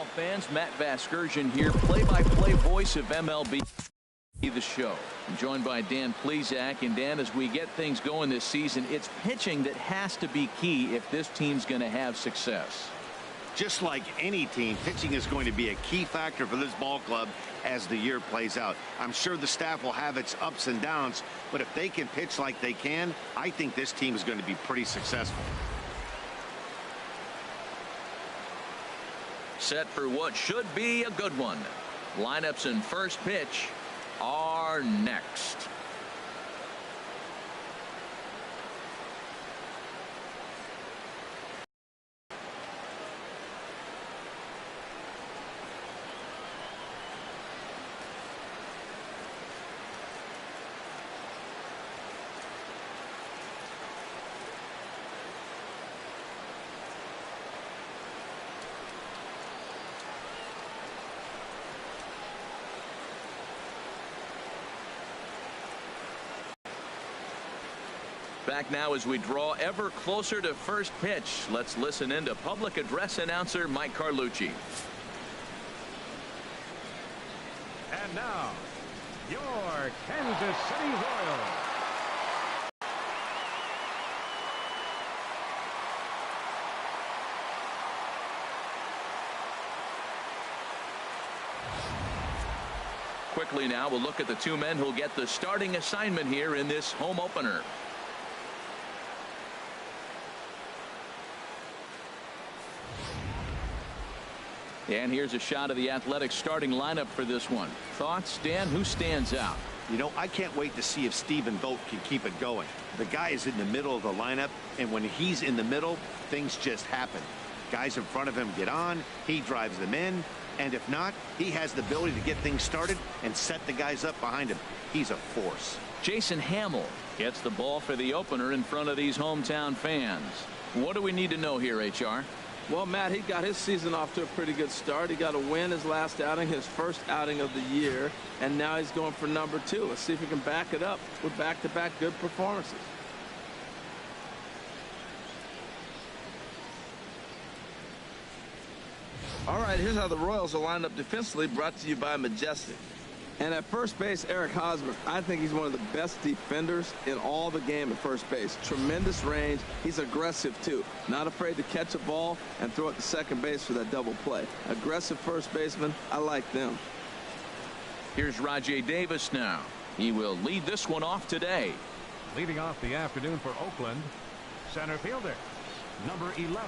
baseball fans, Matt Vasgersian here, play-by-play voice of MLB The Show. I'm joined by Dan Plesac. And Dan, as we get things going this season, it's pitching that has to be key if this team's going to have success. Just like any team, pitching is going to be a key factor for this ball club as the year plays out. I'm sure the staff will have its ups and downs, but if they can pitch like they can, I think this team is going to be pretty successful. Set for what should be a good one. Lineups and first pitch are next. Back now as we draw ever closer to first pitch. Let's listen in to public address announcer Mike Carlucci. And now, your Kansas City Royals. Quickly now, we'll look at the two men who'll get the starting assignment here in this home opener. And here's a shot of the Athletics starting lineup for this one. Thoughts, Dan? Who stands out? You know, I can't wait to see if Stephen Vogt can keep it going. The guy is in the middle of the lineup, and when he's in the middle, things just happen. Guys in front of him get on, he drives them in, and if not, he has the ability to get things started and set the guys up behind him. He's a force. Jason Hamill gets the ball for the opener in front of these hometown fans. What do we need to know here, HR? Well, Matt, he got his season off to a pretty good start. He got a win his last outing, his first outing of the year, and now he's going for number 2. Let's see if he can back it up with back-to-back good performances. All right, here's how the Royals are lined up defensively, brought to you by Majestic. And at first base, Eric Hosmer, I think he's one of the best defenders in all the game at first base. Tremendous range. He's aggressive, too. Not afraid to catch a ball and throw it to second base for that double play. Aggressive first baseman. I like them. Here's Rajai Davis now. He will lead this one off today. Leading off the afternoon for Oakland, center fielder, number 11.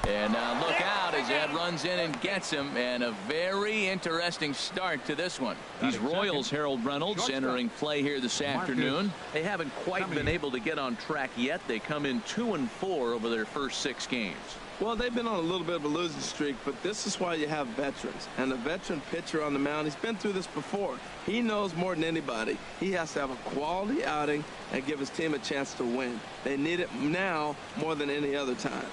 And now look out as that runs in and gets him, and a very interesting start to this one. These Royals, Harold Reynolds, entering play here this afternoon. They haven't quite been able to get on track yet. They come in 2-4 over their first 6 games. Well, they've been on a little bit of a losing streak, but this is why you have veterans. And a veteran pitcher on the mound, he's been through this before. He knows more than anybody. He has to have a quality outing and give his team a chance to win. They need it now more than any other time.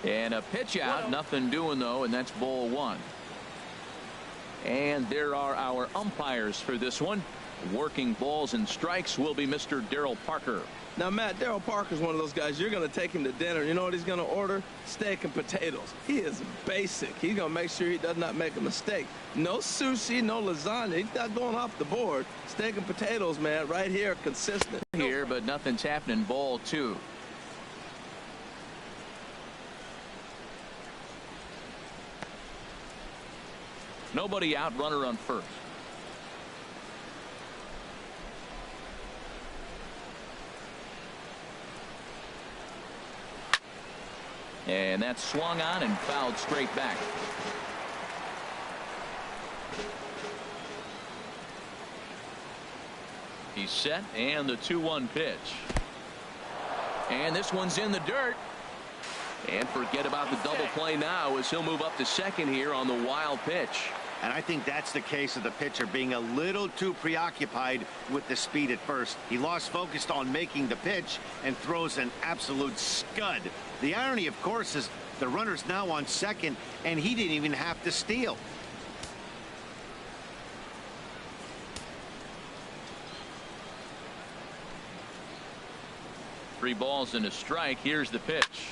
And a pitch out, nothing doing though, and that's ball 1. And there are our umpires for this one. Working balls and strikes will be Mr. Darryl Parker. Now, Matt, Darryl Parker's one of those guys, you're going to take him to dinner. You know what he's going to order? Steak and potatoes. He is basic. He's going to make sure he does not make a mistake. No sushi, no lasagna. He's not going off the board. Steak and potatoes, man, right here, consistent. Here, but nothing's happening. Ball 2. Nobody out, runner on first. And that's swung on and fouled straight back. He's set, and the 2-1 pitch. And this one's in the dirt. And forget about the double play now as he'll move up to second here on the wild pitch. And I think that's the case of the pitcher being a little too preoccupied with the speed at first. He lost focus on making the pitch and throws an absolute scud. The irony, of course, is the runner's now on second, and he didn't even have to steal. 3 balls and a strike. Here's the pitch.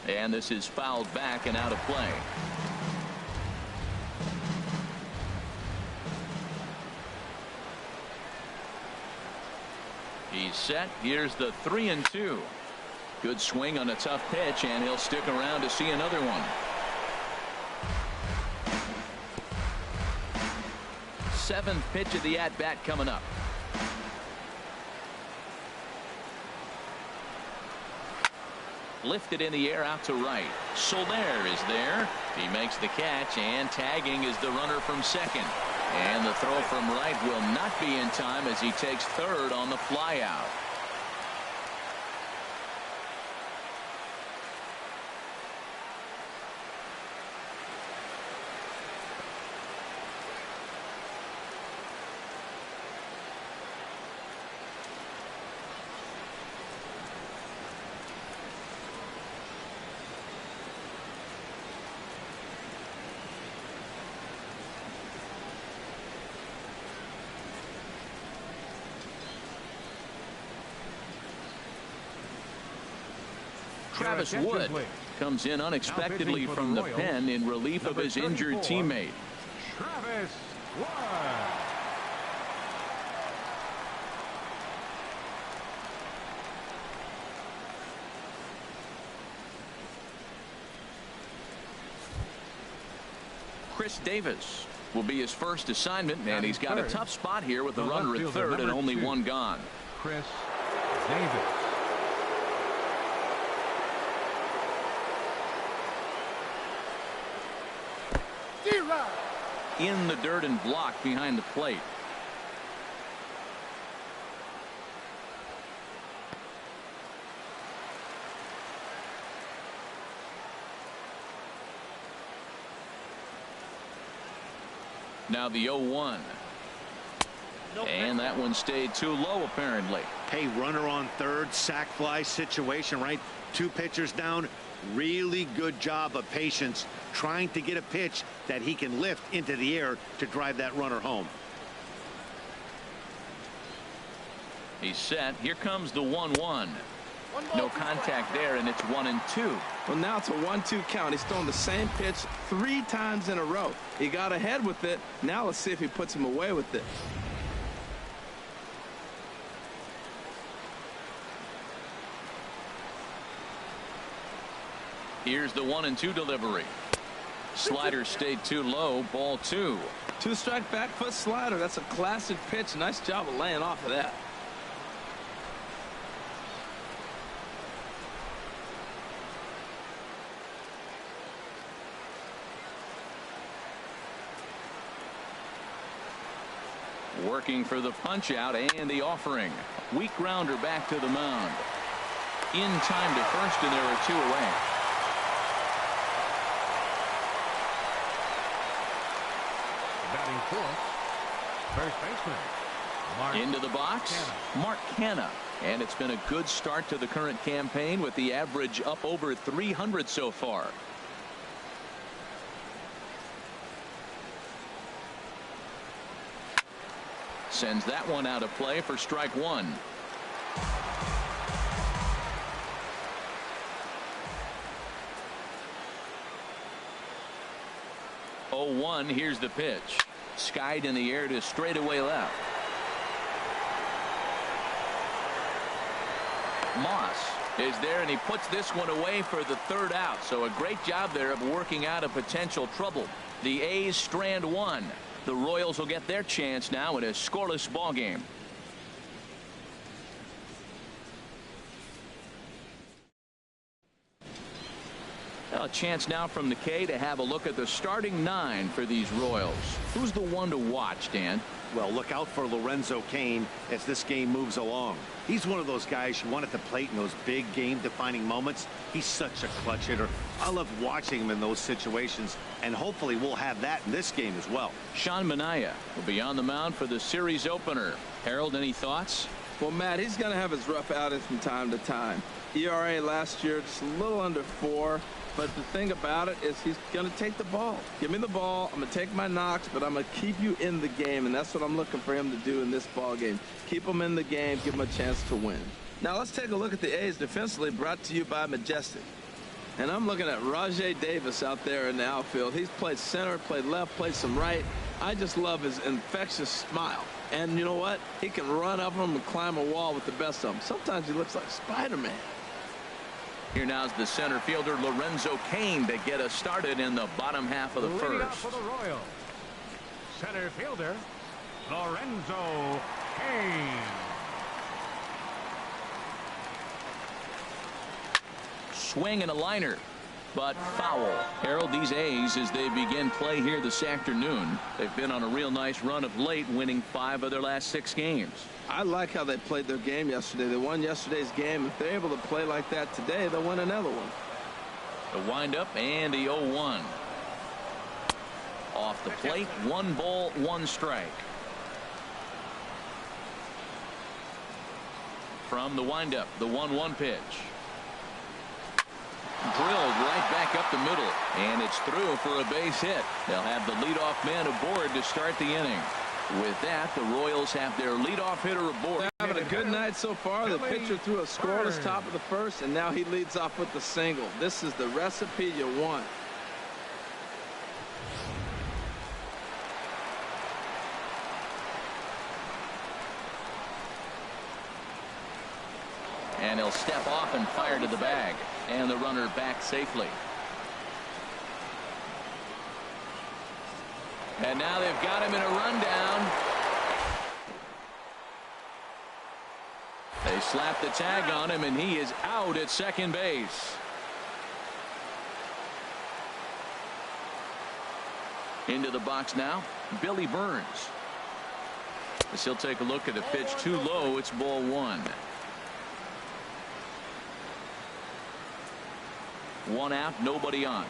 And this is fouled back and out of play. He's set. Here's the 3-2. Good swing on a tough pitch, and he'll stick around to see another one. 7th pitch of the at-bat coming up. Lifted in the air out to right. Soler is there. He makes the catch, and tagging is the runner from second. And the throw from right will not be in time as he takes third on the flyout. Travis Wood comes in unexpectedly from the pen in relief of his injured teammate. Travis Wood. Chris Davis will be his first assignment, and he's got a tough spot here with the runner at third and only 1 gone. Chris Davis. In the dirt and blocked behind the plate. Now the 0-1. And that one stayed too low apparently. Hey, runner on third, sac fly situation, right? 2 pitchers down. Really good job of patience trying to get a pitch that he can lift into the air to drive that runner home. He's set. Here comes the 1-1. No contact there, and it's 1-2. Well, now it's a 1-2 count. He's thrown the same pitch 3 times in a row. He got ahead with it. Now let's see if he puts him away with it. Here's the 1-2 delivery. Slider stayed too low. Ball 2. 2-strike back foot slider. That's a classic pitch. Nice job of laying off of that. Working for the punch out and the offering. Weak grounder back to the mound. In time to first, and there are 2 away. Batting fourth, first baseman Mark into the box, Canha. Mark Canha. And it's been a good start to the current campaign with the average up over 300 so far. Sends that one out of play for strike 1. Oh, 1. Here's the pitch. Skied in the air to straightaway left. Moss is there, and he puts this one away for the 3rd out. So a great job there of working out a potential trouble. The A's strand 1. The Royals will get their chance now in a scoreless ball game. A chance now from the K to have a look at the starting 9 for these Royals. Who's the one to watch, Dan? Well, look out for Lorenzo Cain as this game moves along. He's one of those guys you want at the plate in those big game-defining moments. He's such a clutch hitter. I love watching him in those situations, and hopefully we'll have that in this game as well. Sean Manaea will be on the mound for the series opener. Harold, any thoughts? Well, Matt, he's going to have his rough outings from time to time. ERA last year just a little under 4. But the thing about it is he's going to take the ball. Give me the ball. I'm going to take my knocks, but I'm going to keep you in the game, and that's what I'm looking for him to do in this ball game. Keep him in the game. Give him a chance to win. Now let's take a look at the A's defensively, brought to you by Majestic. And I'm looking at Rajay Davis out there in the outfield. He's played center, played left, played some right. I just love his infectious smile. And you know what? He can run up them and climb a wall with the best of them. Sometimes he looks like Spider-Man. Here now is the center fielder Lorenzo Cain to get us started in the bottom half of the Leading up first. for the Royals, center fielder Lorenzo Cain. Swing and a liner, but foul. Harold, these A's, as they begin play here this afternoon, they've been on a real nice run of late, winning 5 of their last 6 games. I like how they played their game yesterday. They won yesterday's game. If they're able to play like that today, they'll win another one. The windup and the 0-1. Off the plate, 1 ball, 1 strike. From the windup, the 1-1 pitch. Drilled right back up the middle, and it's through for a base hit. They'll have the leadoff man aboard to start the inning. With that, the Royals have their leadoff hitter aboard. They're having a good night so far. The pitcher threw a scoreless top of the first, and now he leads off with the single. This is the recipe you want. And he'll step off and fire to the bag. And the runner back safely. And now they've got him in a rundown. They slap the tag on him, and he is out at second base. Into the box now, Billy Burns. As he'll take a look at a pitch too low, it's ball 1. 1 out, nobody on.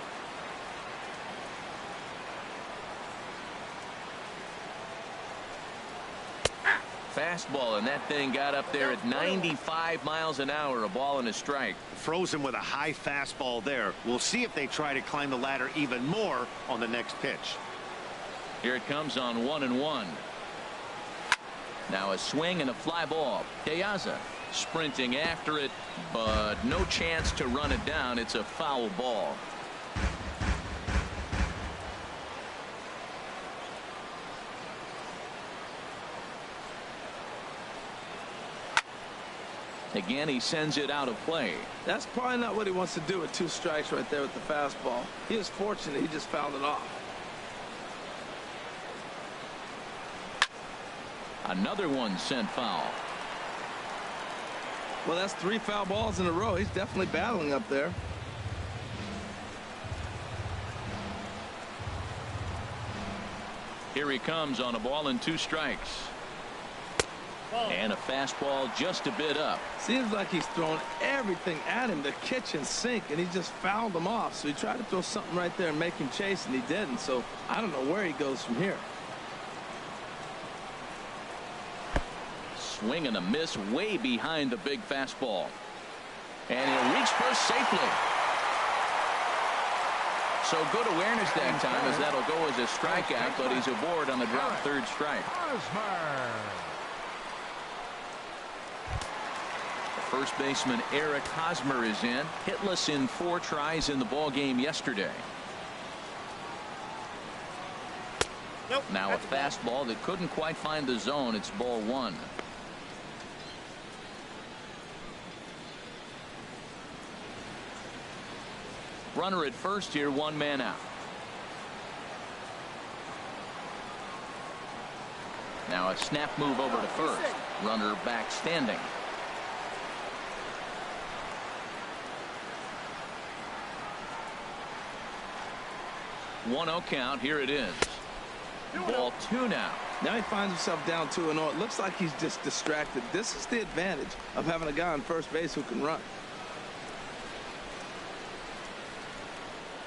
Fastball, and that thing got up there at 95 miles an hour, a ball and a strike. Frozen with a high fastball there. We'll see if they try to climb the ladder even more on the next pitch. Here it comes on 1-1. Now a swing and a fly ball. De Aza sprinting after it, but no chance to run it down. It's a foul ball. Again, he sends it out of play. That's probably not what he wants to do with 2 strikes right there with the fastball. He was fortunate he just fouled it off. Another one sent foul. Well, that's 3 foul balls in a row. He's definitely battling up there. Here he comes on a ball and 2 strikes. And a fastball just a bit up. Seems like he's thrown everything at him, the kitchen sink, and he just fouled him off. So he tried to throw something right there and make him chase, and he didn't. So I don't know where he goes from here. Swing and a miss way behind the big fastball. And he'll reach first safely. So good awareness that time, as that'll go as a strikeout, but he's aboard on the drop 3rd strike. First baseman Eric Hosmer is in, hitless in 4 tries in the ball game yesterday. Now a fastball that couldn't quite find the zone. It's ball 1. Runner at first here, 1 man out. Now a snap move over to first. Runner back standing. 1-0 count. Here it is. Ball 2 now. Now he finds himself down 2-0. It looks like he's just distracted. This is the advantage of having a guy on first base who can run.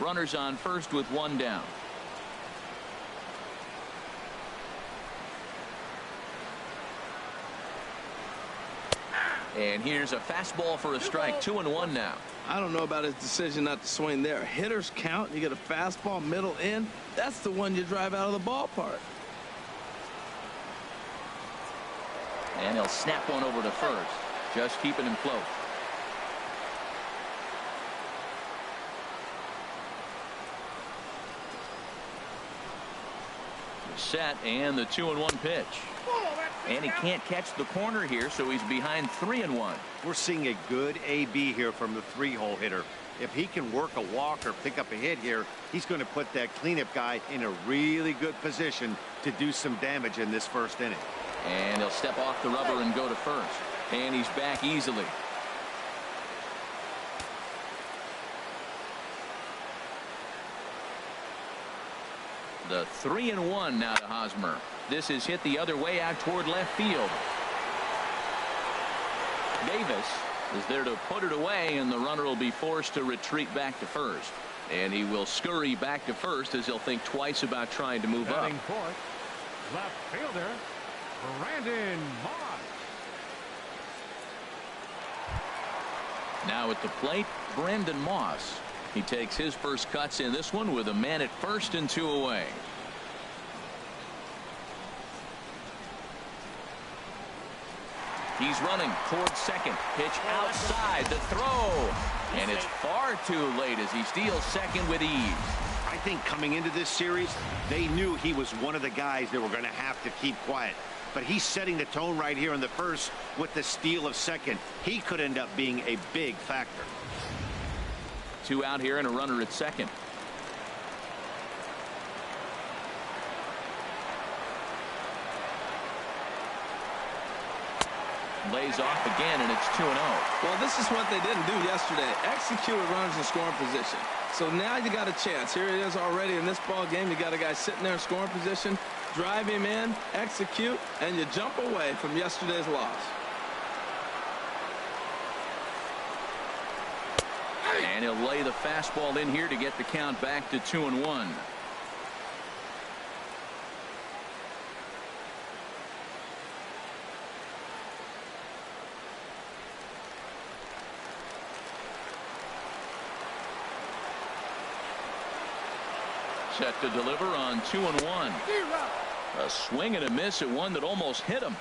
Runners on first with 1 down. And here's a fastball for a strike. 2-1 now. I don't know about his decision not to swing there. Hitters count. You get a fastball middle in. That's the one you drive out of the ballpark. And he'll snap one over to first. just keeping him close. Set, and the 2-1 pitch. And he can't catch the corner here, so he's behind 3-1. We're seeing a good AB here from the 3-hole hitter. If he can work a walk or pick up a hit here, he's going to put that cleanup guy in a really good position to do some damage in this first inning. And he'll step off the rubber and go to first. And he's back easily. The 3-1 now to Hosmer. This is hit the other way out toward left field. Davis is there to put it away, and the runner will be forced to retreat back to first. And he will scurry back to first as he'll think twice about trying to move up. Fourth, left fielder, Brandon Moss. Now at the plate, Brandon Moss. He takes his first cuts in this one with a man at first and 2 away. He's running towards second. Pitch outside. The throw. And it's far too late as he steals second with ease. I think coming into this series, they knew he was one of the guys that were going to have to keep quiet. But he's setting the tone right here in the first with the steal of second. He could end up being a big factor. 2 out here and a runner at second. Lays off again, and it's 2-0. Well, this is what they didn't do yesterday. Execute runners in scoring position. So now you got a chance. Here it is already in this ball game. You got a guy sitting there in scoring position. Drive him in, execute, and you jump away from yesterday's loss. And he'll lay the fastball in here to get the count back to 2-1. Set to deliver on 2-1. A swing and a miss at one that almost hit him.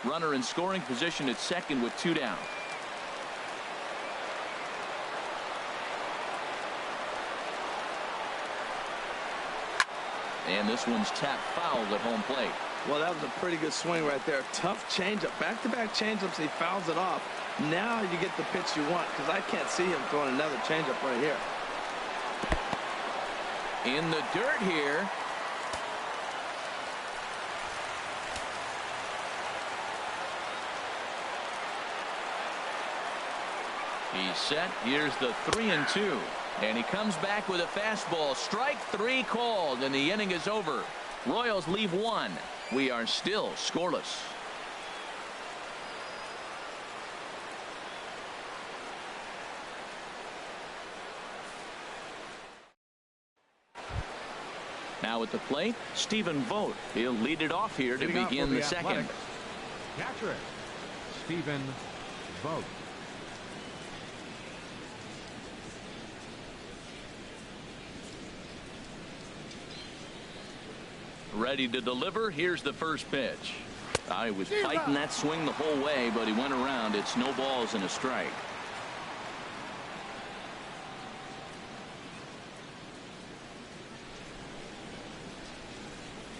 Runner in scoring position at second with 2 down. And this one's tapped foul at home plate. Well, that was a pretty good swing right there. Tough changeup. Back-to-back changeups, and he fouls it off. Now you get the pitch you want, because I can't see him throwing another changeup right here. In the dirt here. He's set. Here's the 3-2. And he comes back with a fastball. Strike 3 called, and the inning is over. Royals leave 1. We are still scoreless. Now at the plate, Stephen Vogt. He'll lead it off here to begin the second. Catcher, Stephen Vogt. Ready to deliver. Here's the first pitch. He was fighting that swing the whole way, but he went around. It's no balls and a strike.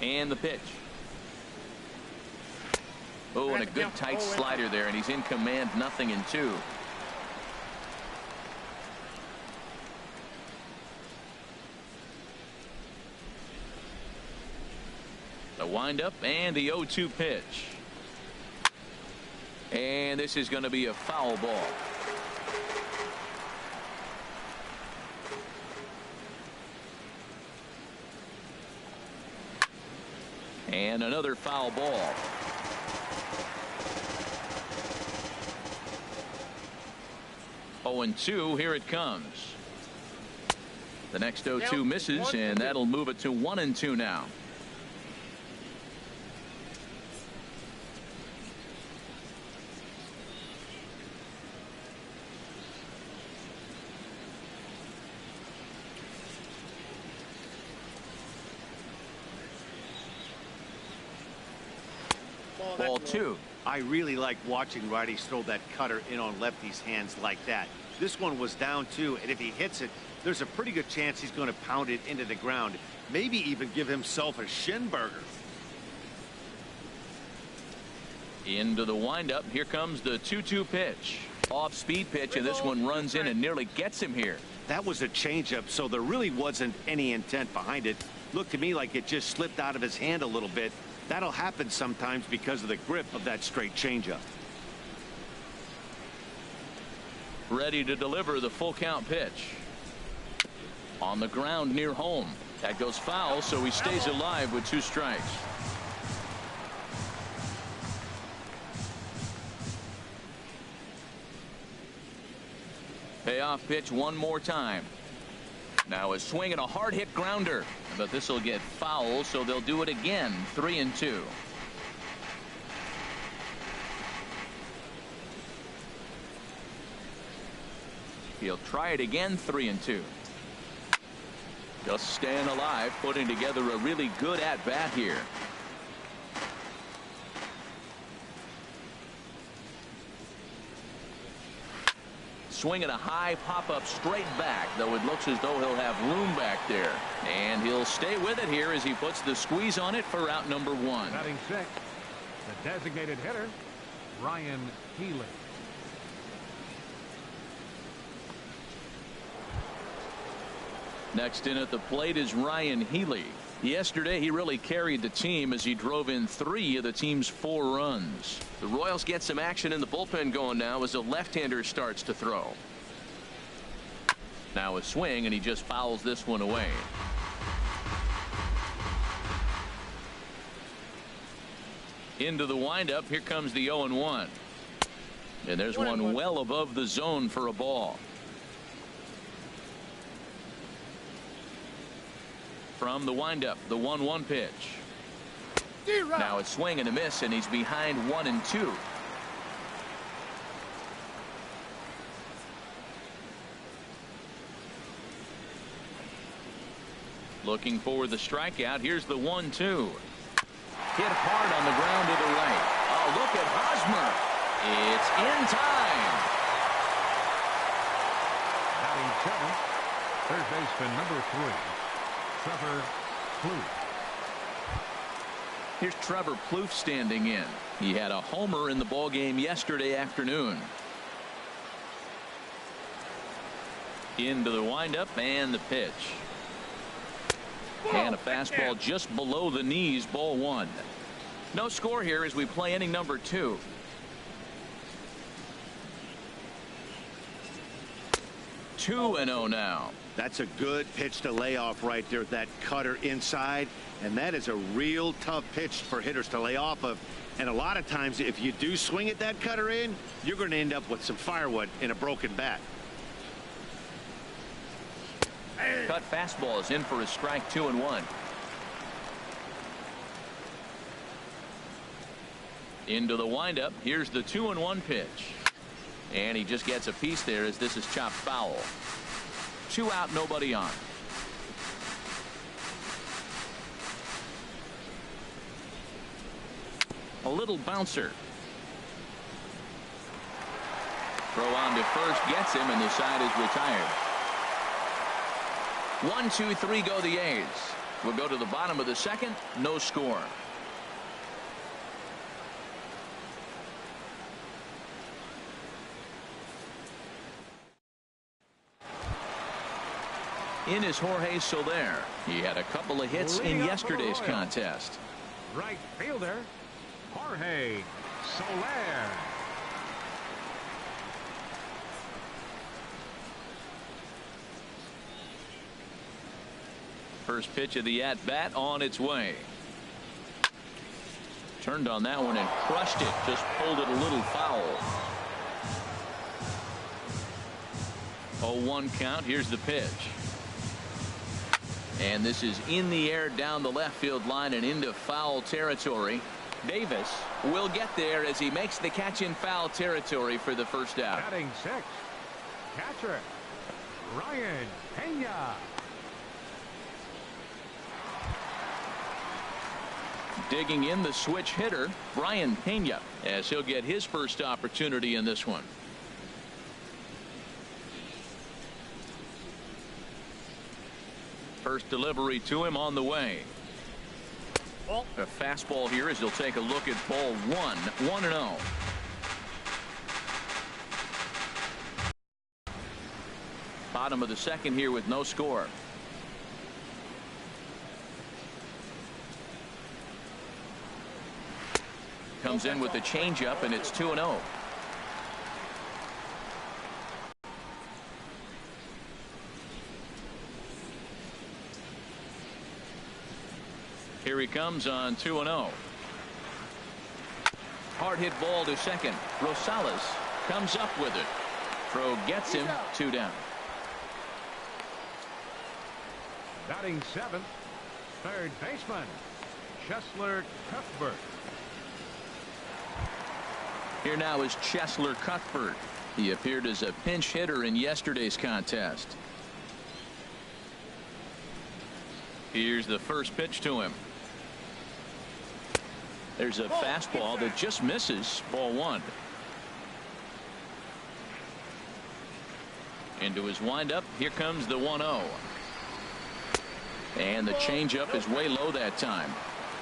And the pitch. Oh, and a good tight slider there, and he's in command. 0-2. The windup and the 0-2 pitch. And this is going to be a foul ball. And another foul ball. Oh, and 2. Here it comes. The next 0-2 misses, and that'll move it to 1-2 now. Ball 2. I really like watching righties throw that cutter in on lefties' hands like that. This one was down 2, and if he hits it, there's a pretty good chance he's going to pound it into the ground. Maybe even give himself a shin burger. Into the windup. Here comes the 2-2 pitch. Off-speed pitch, and this one runs in and nearly gets him here. That was a changeup, so there really wasn't any intent behind it. Looked to me like it just slipped out of his hand a little bit. That'll happen sometimes because of the grip of that straight changeup. Ready to deliver the full count pitch. On the ground near home. That goes foul, so he stays alive with 2 strikes. Payoff pitch one more time. Now a swing and a hard hit grounder, but this will get foul, so they'll do it again. 3-2. He'll try it again. 3-2. Just staying alive, putting together a really good at bat here. Swinging a high pop up straight back, though it looks as though he'll have room back there, and he'll stay with it here as he puts the squeeze on it for out number 1. Batting 6, the designated hitter, Ryan Healy. Next in at the plate is Ryan Healy. Yesterday he really carried the team as he drove in 3 of the team's 4 runs. The Royals get some action in the bullpen going now as a left-hander starts to throw. Now a swing, and he just fouls this one away. Into the windup. Here comes the 0-1. And there's one well above the zone for a ball. From the windup, the 1-1 pitch. Now a swing and a miss, and he's behind 1-2. Looking for the strikeout. Here's the 1-2. Hit hard on the ground to the right. Oh, look at Hosmer. It's in time. Batting 7, third baseman number 3. Trevor Plouffe. Here's Trevor Plouffe standing in. He had a homer in the ballgame yesterday afternoon. Into the windup and the pitch. And a fastball just below the knees. Ball 1. No score here as we play inning number 2. Two and 0 now. That's a good pitch to lay off right there. That cutter inside, and that is a real tough pitch for hitters to lay off of. And a lot of times if you do swing at that cutter in, you're going to end up with some firewood in a broken bat. Cut fastball is in for a strike. 2-1. Into the windup. Here's the 2-1 pitch. And he just gets a piece there as this is chopped foul. 2 out, nobody on. A little bouncer. Throw on to first gets him, and the side is retired. 1, 2, 3 go the A's. We'll go to the bottom of the 2nd. No score. In is Jorge Soler. He had a couple of hits in yesterday's contest. Right fielder, Jorge Soler. First pitch of the at-bat on its way. Turned on that one and crushed it. Just pulled it a little foul. 0-1 count. Here's the pitch. And this is in the air down the left field line and into foul territory. Davis will get there as he makes the catch in foul territory for the first out. Batting 6, catcher Ryan Pena. Digging in the switch hitter, Brian Pena, as he'll get his first opportunity in this one. First delivery to him on the way. A fastball here as he'll take a look at ball one. 1-0. Bottom of the second here with no score. Comes in with the changeup, and it's 2-0. Here he comes on 2-0. Hard hit ball to second. Rosales comes up with it. Throw gets him. 2 down. Batting seventh, third baseman, Cheslor Cuthbert. Here now is Cheslor Cuthbert. He appeared as a pinch hitter in yesterday's contest. Here's the first pitch to him. There's a fastball that just misses. Ball one. Into his windup. Here comes the 1-0. And the changeup is way low that time.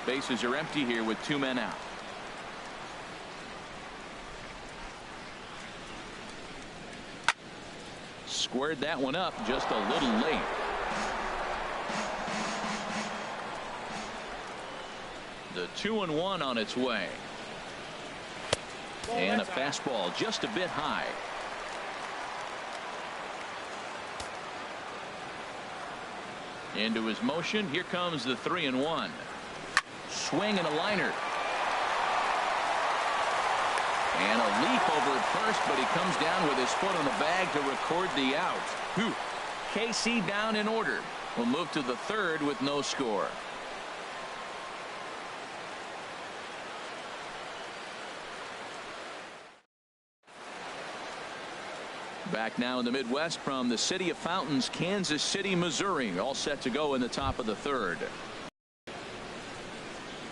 Bases are empty here with 2 men out. Squared that one up just a little late. The 2-1 on its way. And a fastball just a bit high. Into his motion. Here comes the 3-1. Swing and a liner. And a leap over at first, but he comes down with his foot on the bag to record the out. Whew. KC down in order. We'll move to the third with no score. Back now in the Midwest from the city of Fountains, Kansas City, Missouri. All set to go in the top of the third.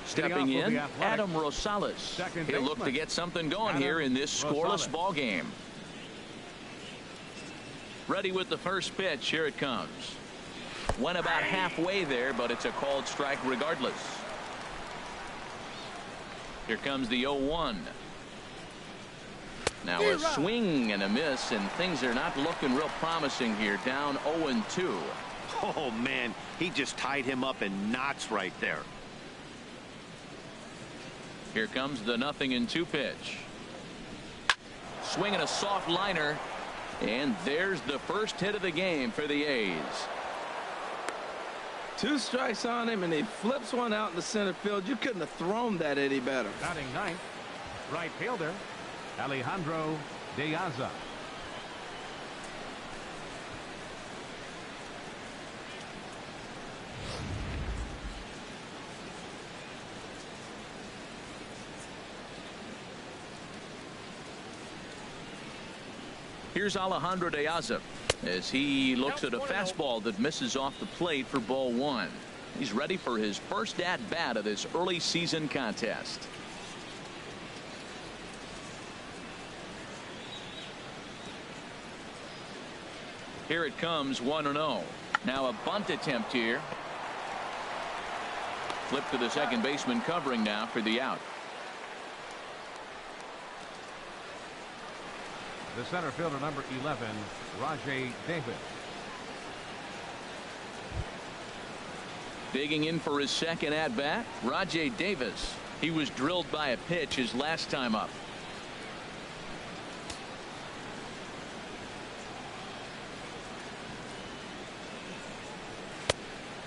Stepping in, Adam Rosales. He'll look to get something going here in this scoreless ball game. Ready with the first pitch. Here it comes. Went about halfway there, but it's a called strike regardless. Here comes the 0-1. Now a swing and a miss, and things are not looking real promising here. Down 0-2. Oh, man, he just tied him up in knots right there. Here comes the 0-2 pitch. Swinging a soft liner, and there's the first hit of the game for the A's. 2 strikes on him, and he flips one out in the center field. You couldn't have thrown that any better. Batting ninth, right fielder, Alejandro De Aza. Here's Alejandro De Aza as he looks at a fastball that misses off the plate for ball one. He's ready for his first at bat of this early season contest. Here it comes. 1-0. Now a bunt attempt here. Flip to the second baseman covering now for the out. The center fielder, number 11, Rajay Davis. Digging in for his second at bat, Rajay Davis. He was drilled by a pitch his last time up.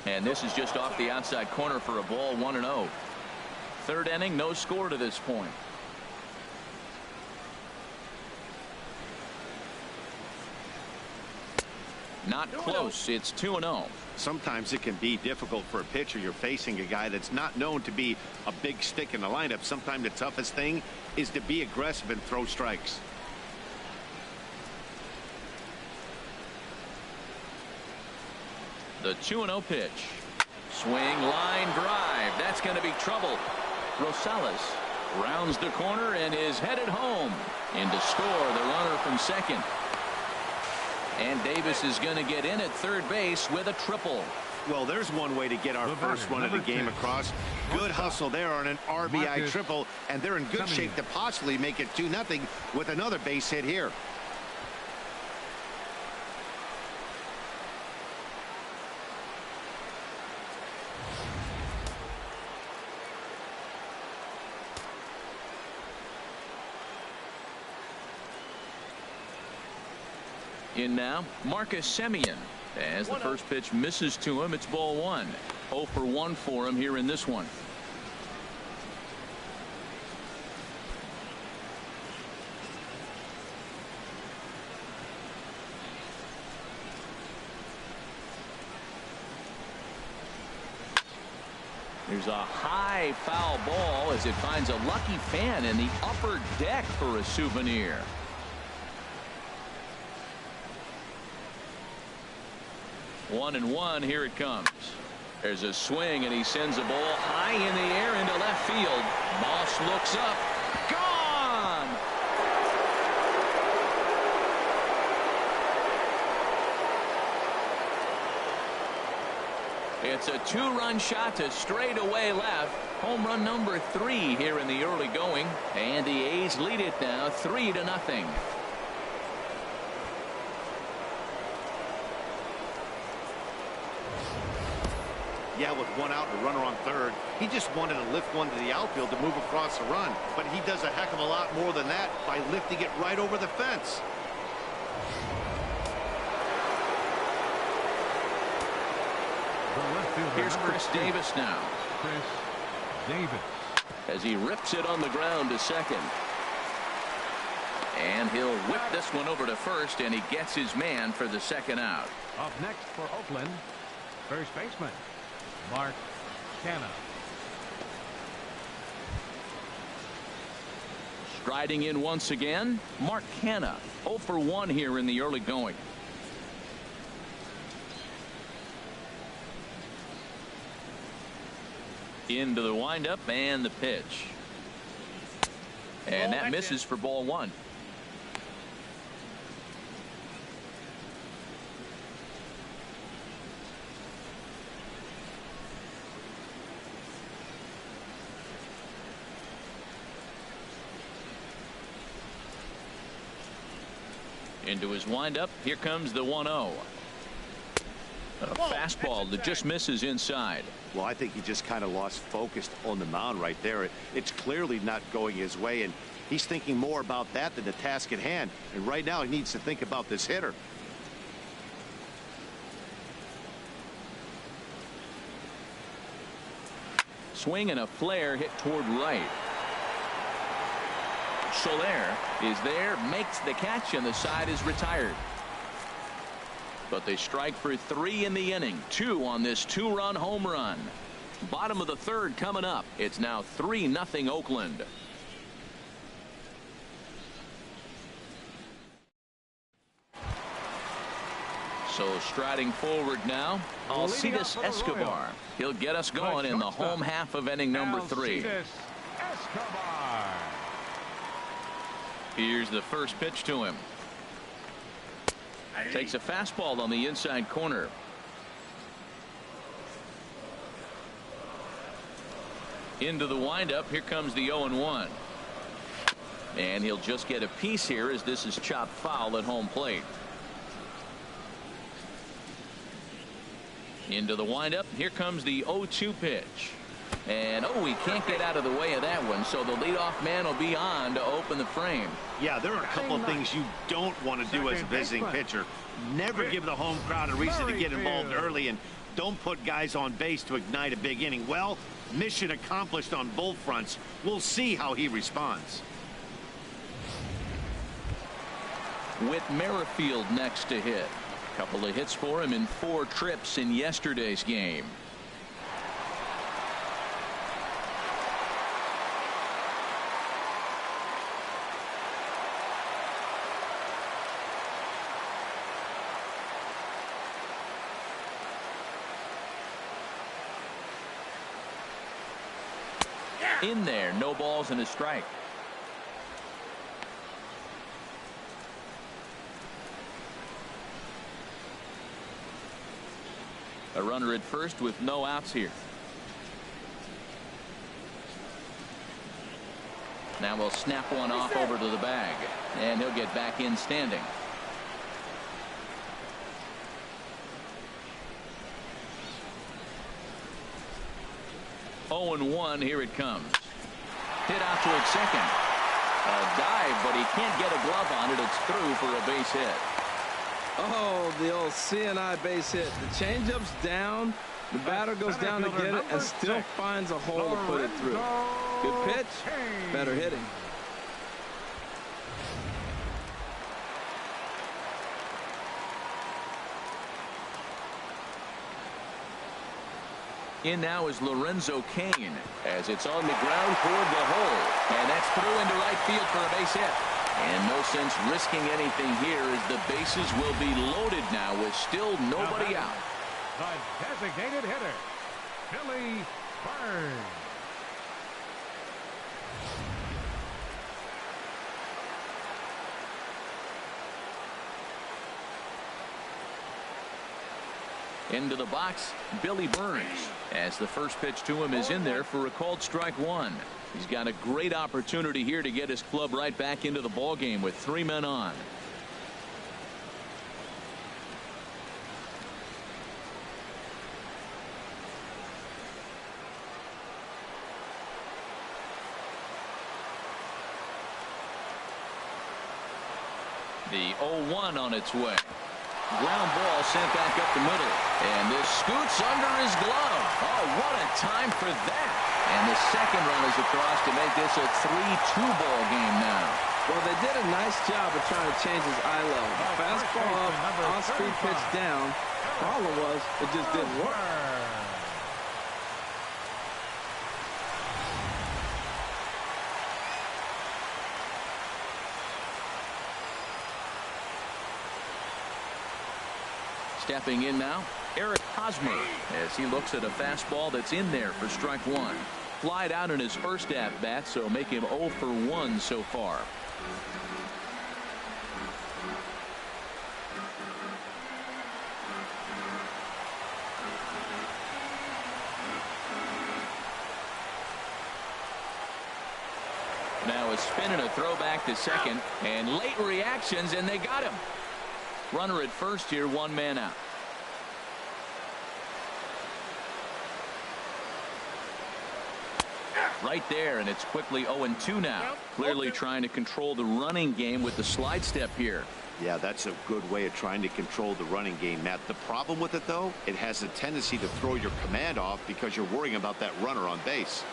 And this is just off the outside corner for a ball. 1-0. Third inning, no score to this point. Not close. It's 2-0. Sometimes it can be difficult for a pitcher. You're facing a guy that's not known to be a big stick in the lineup. Sometimes the toughest thing is to be aggressive and throw strikes. The 2-0 pitch. Swing, line drive. That's going to be trouble. Rosales rounds the corner and is headed home. In to score the runner from second. And Davis is going to get in at third base with a triple. Well, there's one way to get our first run of the game across. Good hustle there on an RBI triple, and they're in good shape to possibly make it 2-0 with another base hit here. In now, Marcus Semien. As the first pitch misses to him, it's ball one. 0 for 1 for him here in this one. There's a high foul ball as it finds a lucky fan in the upper deck for a souvenir. 1-1. Here it comes. There's a swing and he sends a ball high in the air into left field. Moss looks up. Gone. It's a 2-run shot to straightaway left. Home run number 3 here in the early going, and the A's lead it now 3-0. Yeah, with one out and a runner on third, he just wanted to lift one to the outfield to move across the run. But he does a heck of a lot more than that by lifting it right over the fence. Here's Chris Davis now. Chris Davis. As he rips it on the ground to second. And he'll whip this one over to first, and he gets his man for the second out. Up next for Oakland, first baseman Mark Canha. Striding in once again, Mark Canha. 0 for 1 here in the early going. Into the windup and the pitch. And that misses for ball one. Into his windup. Here comes the 1-0. A fastball that just misses inside. Well, I think he just kind of lost focus on the mound right there. It's clearly not going his way, and he's thinking more about that than the task at hand. And right now he needs to think about this hitter. Swing and a flare hit toward right. Soler is there, makes the catch, and the side is retired. But they strike for 3 in the inning. 2 on this 2-run home run. Bottom of the third coming up. It's now 3-0 Oakland. So striding forward now, Alcides Escobar. He'll get us going in the home half of inning number 3. Escobar. Here's the first pitch to him. Takes a fastball on the inside corner. Into the windup. Here comes the 0-1. And he'll just get a piece here as this is chopped foul at home plate. Into the windup. Here comes the 0-2 pitch. And he can't get out of the way of that one, so the leadoff man will be on to open the frame. Yeah, there are a couple of things you don't want to do as a visiting pitcher. Never give the home crowd a reason to get involved early, and don't put guys on base to ignite a big inning. Well, mission accomplished on both fronts. We'll see how he responds. Whit Merrifield next to hit. Couple of hits for him in 4 trips in yesterday's game. In there, no balls and a strike. A runner at first with no outs here. Now we'll snap one off over to the bag, and he'll get back in standing. Oh, and 1, here it comes. Hit out toward second. A dive, but he can't get a glove on it. It's through for a base hit. Oh, the old CNI base hit. The changeup's down. The batter goes down to get it and still finds a hole to put it through. Good pitch, better hitting. In now is Lorenzo Cain as it's on the ground toward the hole. And that's through into right field for a base hit. And no sense risking anything here as the bases will be loaded now with still nobody out. The designated hitter, Billy Burns. Into the box, Billy Burns, as the first pitch to him is in there for a called strike 1. He's got a great opportunity here to get his club right back into the ball game with 3 men on. The 0-1 on its way. Ground ball sent back up the middle. And this scoots under his glove. Oh, what a time for that. And the second run is across to make this a 3-2 ball game now. Well, they did a nice job of trying to change his eye level. Fastball up, on-speed pitch down. Problem was, it just didn't work. Stepping in now, Eric Hosmer, as he looks at a fastball that's in there for strike 1. Flied out in his first at-bat, so make him 0 for 1 so far. Now a spin and a throw back to second, and late reactions, and they got him. Runner at first here, 1 man out. Right there, and it's quickly 0-2 now. Clearly trying to control the running game with the slide step here. Yeah, that's a good way of trying to control the running game, Matt. The problem with it, though, it has a tendency to throw your command off because you're worrying about that runner on base.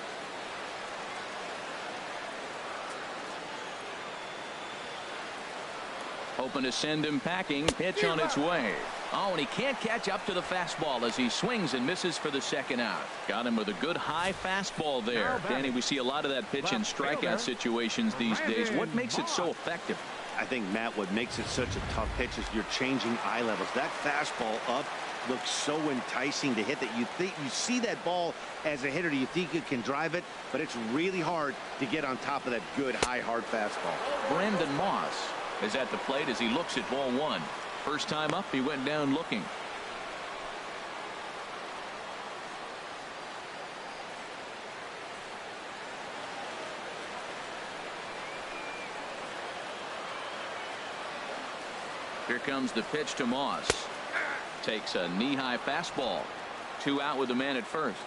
Hoping to send him packing. Pitch on its way. Oh, and he can't catch up to the fastball as he swings and misses for the second out. Got him with a good high fastball there. Danny, we see a lot of that pitch in strikeout situations these days. What makes it so effective? I think, Matt, what makes it such a tough pitch is you're changing eye levels. That fastball up looks so enticing to hit that you think you see that ball as a hitter. You think you can drive it, but it's really hard to get on top of that good high hard fastball. Brandon Moss is at the plate as he looks at ball 1. First time up, he went down looking. Here comes the pitch to Moss. Takes a knee-high fastball. 2 out with the man at first.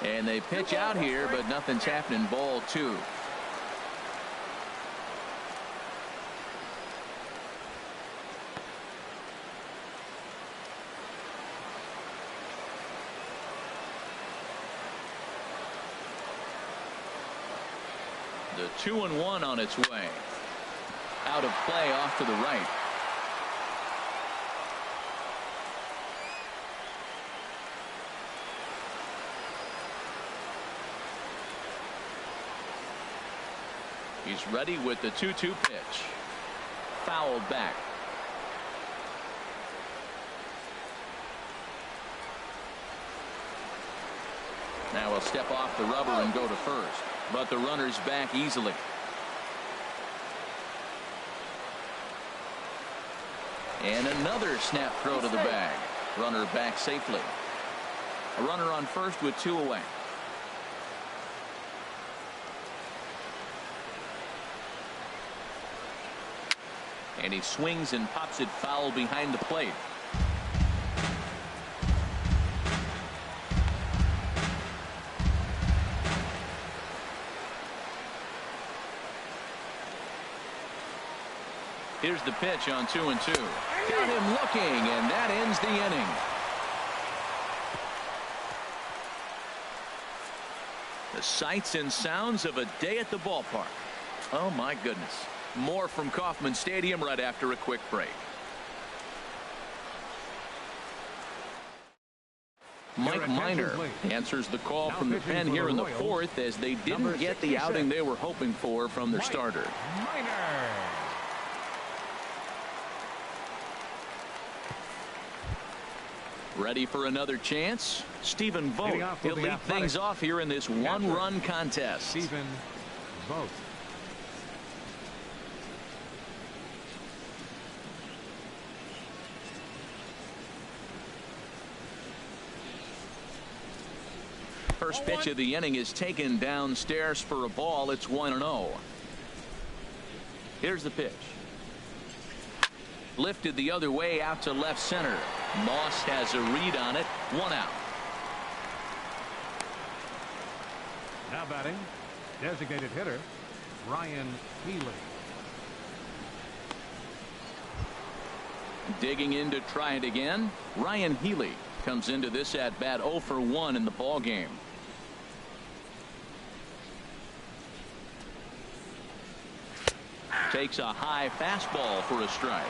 And they pitch out here, but nothing's happening. Ball 2. The 2-1 on its way. Out of play off to the right. He's ready with the 2-2 pitch. Fouled back. Now he'll step off the rubber and go to first, but the runner's back easily. And another snap throw to the bag. Runner back safely. A runner on first with 2 away. And he swings and pops it foul behind the plate. Here's the pitch on 2-2. Got him looking, and that ends the inning. The sights and sounds of a day at the ballpark. Oh, my goodness. More from Kaufman Stadium right after a quick break. Mike Minor answers the call from the pen here in the 4th as they didn't get the outing they were hoping for from their starter. Ready for another chance? Stephen Vogt. He'll lead things off here in this one-run contest. Stephen Vogt. First pitch of the inning is taken downstairs for a ball. It's 1-0. Here's the pitch. Lifted the other way out to left center. Moss has a read on it. 1 out. Now batting, designated hitter Ryan Healy. Digging in to try it again. Ryan Healy comes into this at bat 0 for 1 in the ball game. Takes a high fastball for a strike.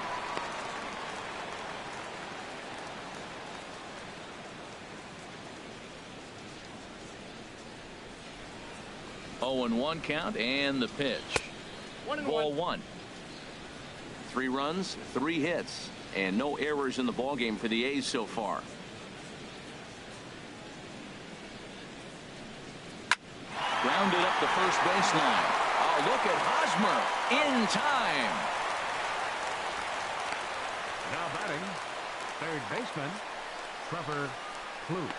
Oh, 0-1 count, and the pitch. Ball 1. 3 runs, 3 hits, and no errors in the ball game for the A's so far. Grounded up the first baseline. Oh, look at Hosmer in time. Now batting, third baseman Trevor Plouffe.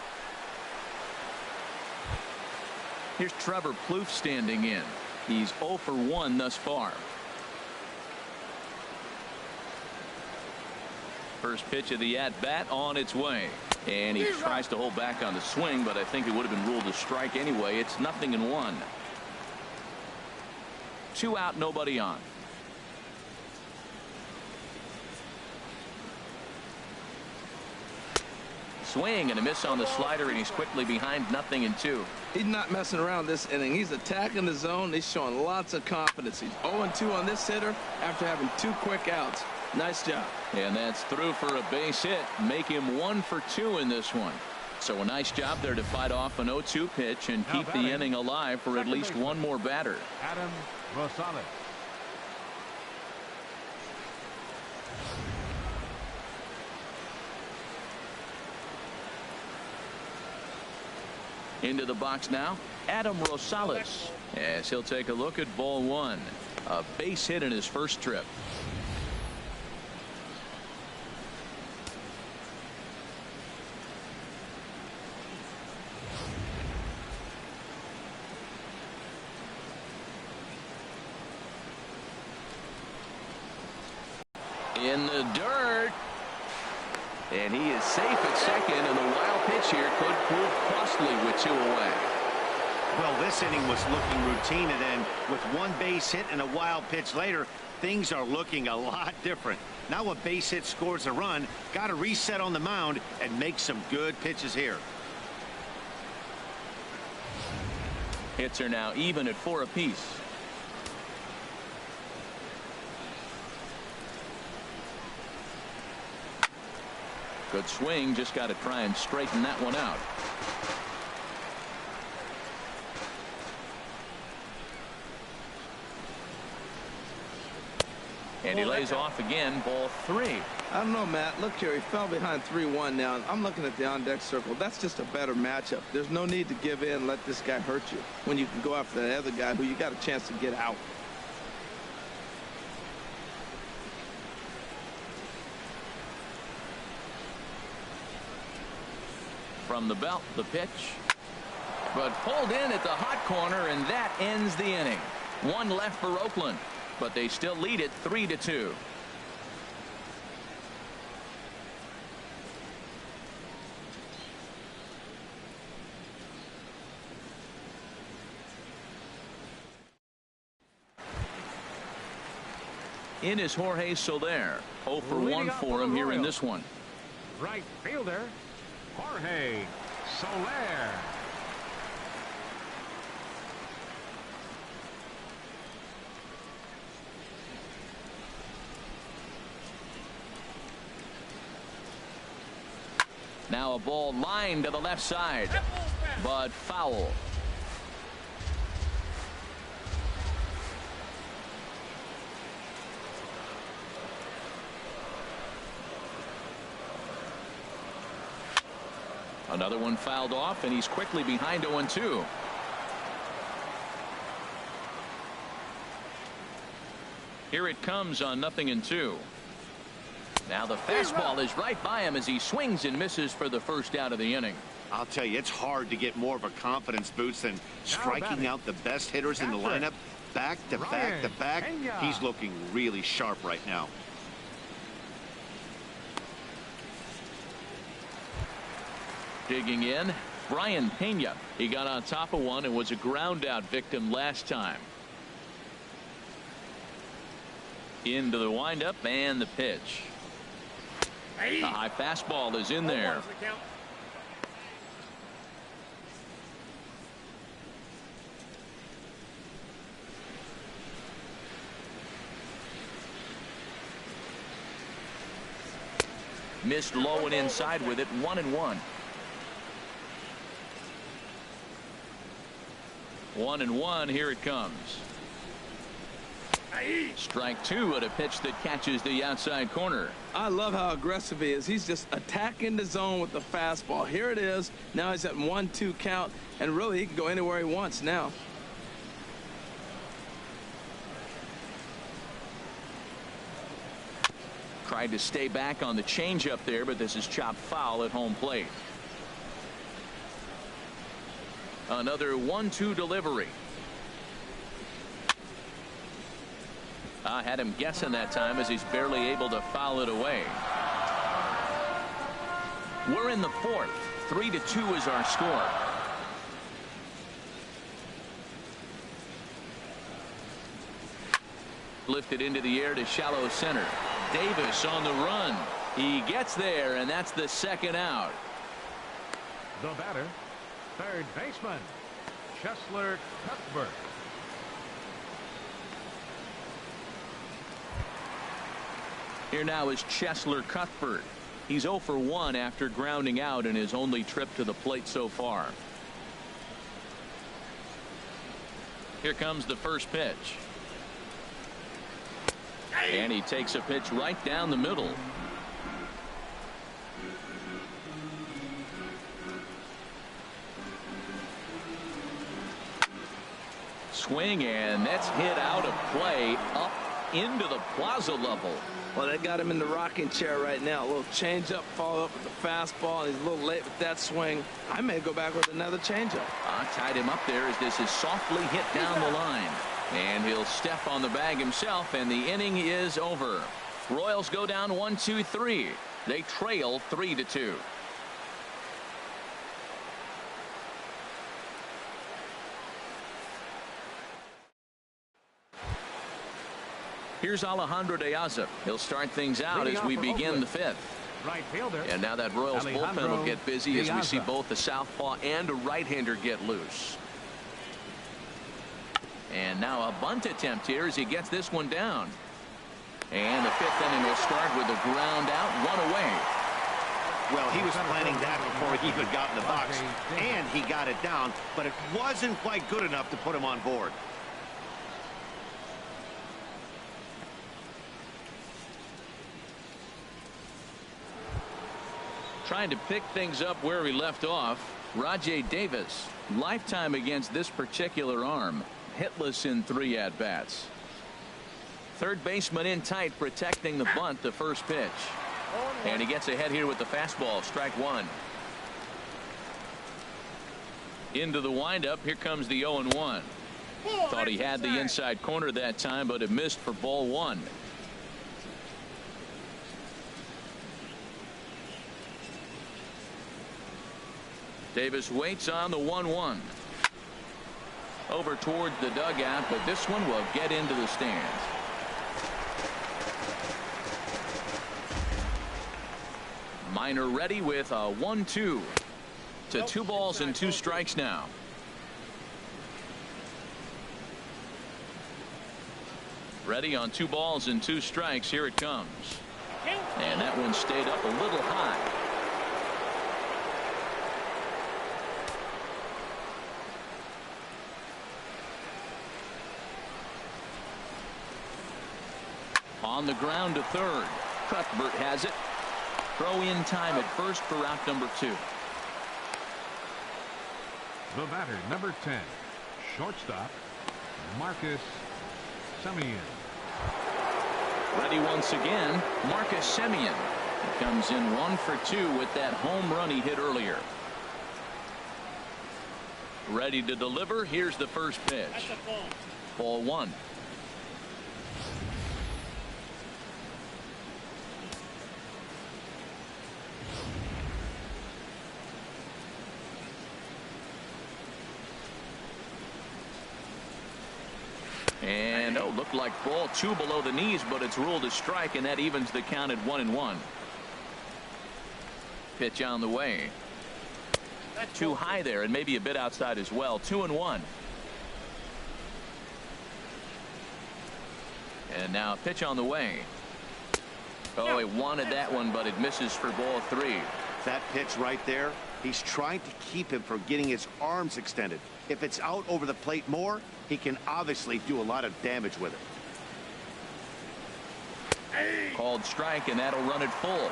Here's Trevor Plouffe standing in. He's 0 for 1 thus far. First pitch of the at-bat on its way. And he tries to hold back on the swing, but I think it would have been ruled a strike anyway. It's 0-1. 2 out, nobody on. Swing and a miss on the slider, and he's quickly behind 0-2. He's not messing around this inning. He's attacking the zone. He's showing lots of confidence. He's 0-2 on this hitter after having 2 quick outs. Nice job. And that's through for a base hit. Make him 1 for 2 in this one. So a nice job there to fight off an 0-2 pitch and keep the inning alive for at least one more batter. Adam Rosales. Into the box now, Adam Rosales, as he'll take a look at ball 1. A base hit in his first trip. In the dirt. And he is safe at second, and the wild pitch here could prove costly with 2 away. Well, this inning was looking routine, and then with 1 base hit and a wild pitch later, things are looking a lot different. Now a base hit scores a run, got to reset on the mound and make some good pitches here. Hits are now even at 4 apiece. Good swing, just got to try and straighten that one out. And he lays off again, ball 3. I don't know, Matt. Look here, he fell behind 3-1 now. I'm looking at the on-deck circle. That's just a better matchup. There's no need to give in and let this guy hurt you when you can go after that other guy who you got a chance to get out. From the belt, the pitch. But pulled in at the hot corner, and that ends the inning. One left for Oakland, but they still lead it 3-2. In is Jorge Soler. 0 for 1 for him here in this one. Right fielder, Jorge Soler. Now a ball lined to the left side, but foul. Another one fouled off, and he's quickly behind 0-2. Here it comes on 0-2. Now the fastball is right by him as he swings and misses for the first out of the inning. I'll tell you, it's hard to get more of a confidence boost than striking out the best hitters in the lineup back to back to back. He's looking really sharp right now. Digging in, Brian Pena. He got on top of one and was a ground out victim last time. Into the windup and the pitch. The high fastball is in there. Missed low and inside with it. 1-1. 1-1. Here it comes. Strike 2 at a pitch that catches the outside corner. I love how aggressive he is. He's just attacking the zone with the fastball. Here it is. Now he's at 1-2 count, and really he can go anywhere he wants now. Tried to stay back on the changeup there, but this is chopped foul at home plate. Another 1-2 delivery. I had him guessing that time as he's barely able to foul it away. We're in the fourth. 3-2 is our score. Lifted into the air to shallow center. Davis on the run. He gets there, and that's the second out. The batter, third baseman, Chesler Cuthbert. Here now is Chesler Cuthbert. He's 0 for 1 after grounding out in his only trip to the plate so far. Here comes the first pitch. And he takes a pitch right down the middle. Swing, and that's hit out of play up into the plaza level. Well, they got him in the rocking chair right now. A little changeup, follow up with the fastball, and he's a little late with that swing. I may go back with another changeup. Tied him up there as this is softly hit down the line. And he'll step on the bag himself, and the inning is over. Royals go down 1-2-3. They trail 3-2. Here's Alejandro De Aza. He'll start things out as we begin the fifth. Right fielder. And now that Royals bullpen will get busy as we see both the southpaw and a right-hander get loose. And now a bunt attempt here as he gets this one down. And the fifth inning will start with a ground out, one away. Well, he was planning that before he even got in the box, and he got it down, but it wasn't quite good enough to put him on board. Trying to pick things up where he left off. Rajai Davis, lifetime against this particular arm, hitless in 3 at-bats. Third baseman in tight, protecting the bunt. The first pitch, and he gets ahead here with the fastball. Strike one. Into the windup. Here comes the 0-1. Thought he had the inside corner that time, but it missed for ball one. Davis waits on the 1-1. Over towards the dugout, but this one will get into the stands. Minor ready with a 1-2 to 2 balls and 2 strikes now. Ready on 2 balls and 2 strikes. Here it comes. And that one stayed up a little high. On the ground to third. Cuthbert has it. Throw in time at first for out number 2. The batter, number 10, shortstop, Marcus Semien. Ready once again, Marcus Semien. He comes in 1 for 2 with that home run he hit earlier. Ready to deliver. Here's the first pitch. Ball 1. And looked like ball 2 below the knees, but it's ruled a strike, and that evens the count at 1-1. Pitch on the way. Too high there, and maybe a bit outside as well. 2-1. And now pitch on the way. Oh, he wanted that one, but it misses for ball 3. That pitch right there, he's trying to keep him from getting his arms extended. If it's out over the plate more, he can obviously do a lot of damage with it. Called strike, and that'll run it full.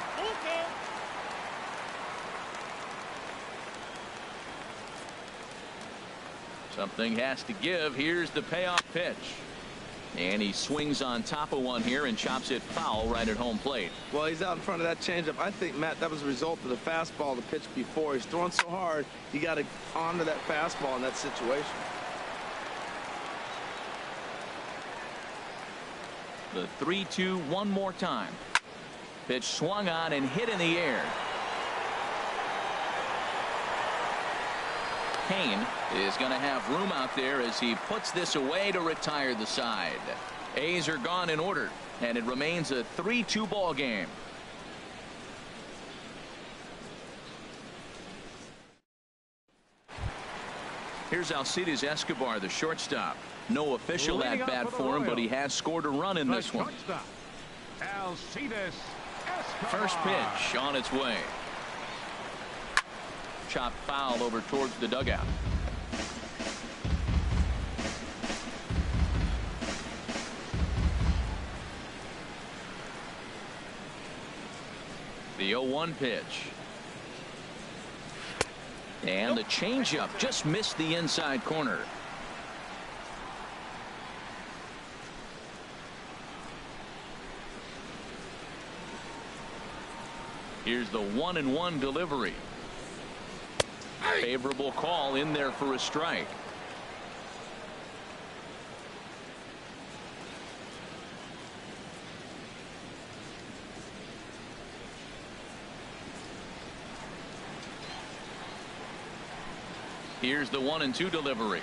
Something has to give. Here's the payoff pitch. And he swings on top of one here and chops it foul right at home plate. Well, he's out in front of that changeup. I think, Matt, that was a result of the fastball the pitch before. He's throwing so hard, you got to honor that fastball in that situation. The 3-2 one more time. Pitch swung on and hit in the air. Kane is going to have room out there as he puts this away to retire the side. A's are gone in order, and it remains a 3-2 ball game. Here's Alcides Escobar, the shortstop. No official at bat for him, but he has scored a run in this one. Alcides Escobar. First pitch on its way. Chop foul over towards the dugout. The 0-1 pitch. And the changeup just missed the inside corner. Here's the 1-1 delivery. Favorable call in there for a strike. Here's the 1-2 delivery.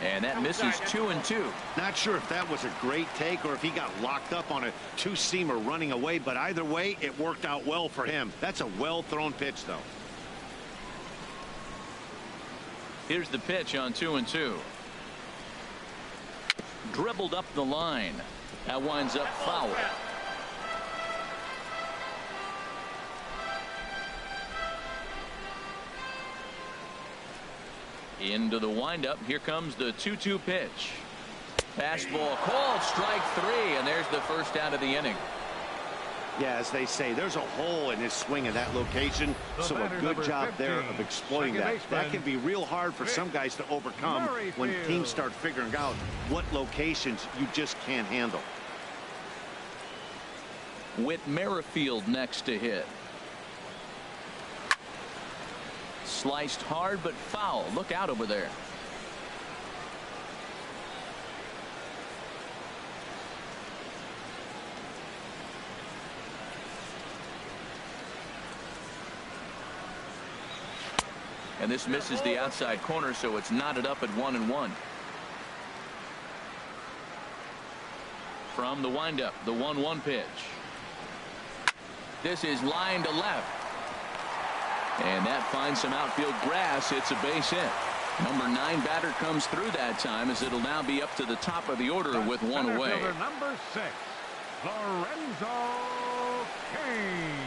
And that misses 2-2. Not sure if that was a great take or if he got locked up on a two-seamer running away, but either way, it worked out well for him. That's a well-thrown pitch, though. Here's the pitch on 2-2. Dribbled up the line. That winds up foul. Into the windup. Here comes the 2-2 pitch. Fastball called strike 3, and there's the first out of the inning. Yeah, as they say, there's a hole in his swing in that location, so a good job there of exploiting that. That can be real hard for some guys to overcome when teams start figuring out what locations you just can't handle. With Merrifield next to hit. Sliced hard but foul. Look out over there. And this misses the outside corner, so it's knotted up at 1-1. From the windup, the 1-1 pitch. This is line to left. And that finds some outfield grass. It's a base hit. Number 9 batter comes through that time, as it'll now be up to the top of the order with one away. Number 6, Lorenzo Cain.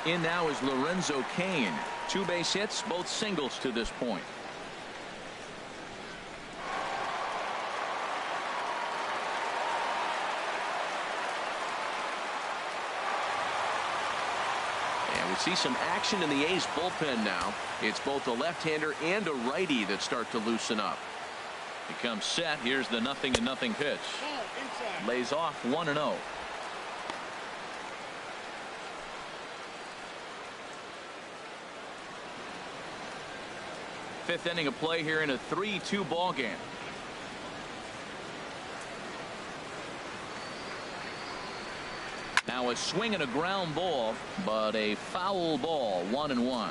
In now is Lorenzo Cain. 2 base hits, both singles to this point. And we see some action in the A's bullpen now. It's both a left-hander and a righty that start to loosen up. He comes set. Here's the 0-0 pitch. Lays off 1-0. Fifth inning of play here in a 3-2 ball game. Now a swing and a ground ball, but a foul ball. 1-1.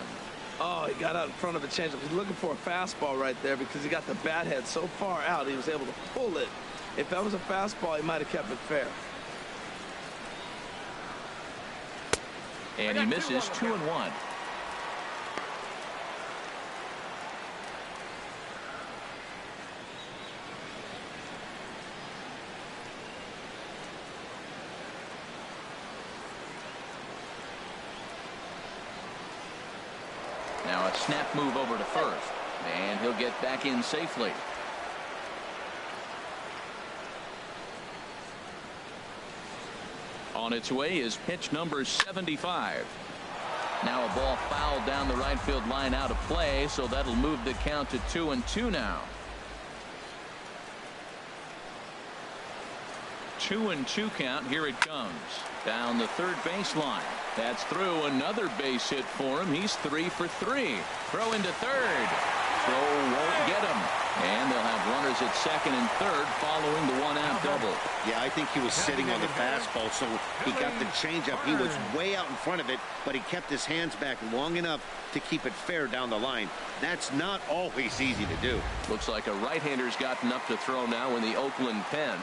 Oh, he got out in front of a changeup. He's looking for a fastball right there because he got the bat head so far out he was able to pull it. If that was a fastball, he might have kept it fair. And he misses 2-1. Now a snap move over to first, and he'll get back in safely. On its way is pitch number 75. Now a ball fouled down the right field line out of play, so that'll move the count to 2-2 now. 2-2 count. Here it comes. Down the third baseline. That's through. Another base hit for him. He's 3 for 3. Throw into third. Throw won't get him. And they'll have runners at second and third following the one-out double. Yeah, I think he was sitting on the fastball, so he got the changeup. He was way out in front of it, but he kept his hands back long enough to keep it fair down the line. That's not always easy to do. Looks like a right-hander's gotten up to throw now in the Oakland pen.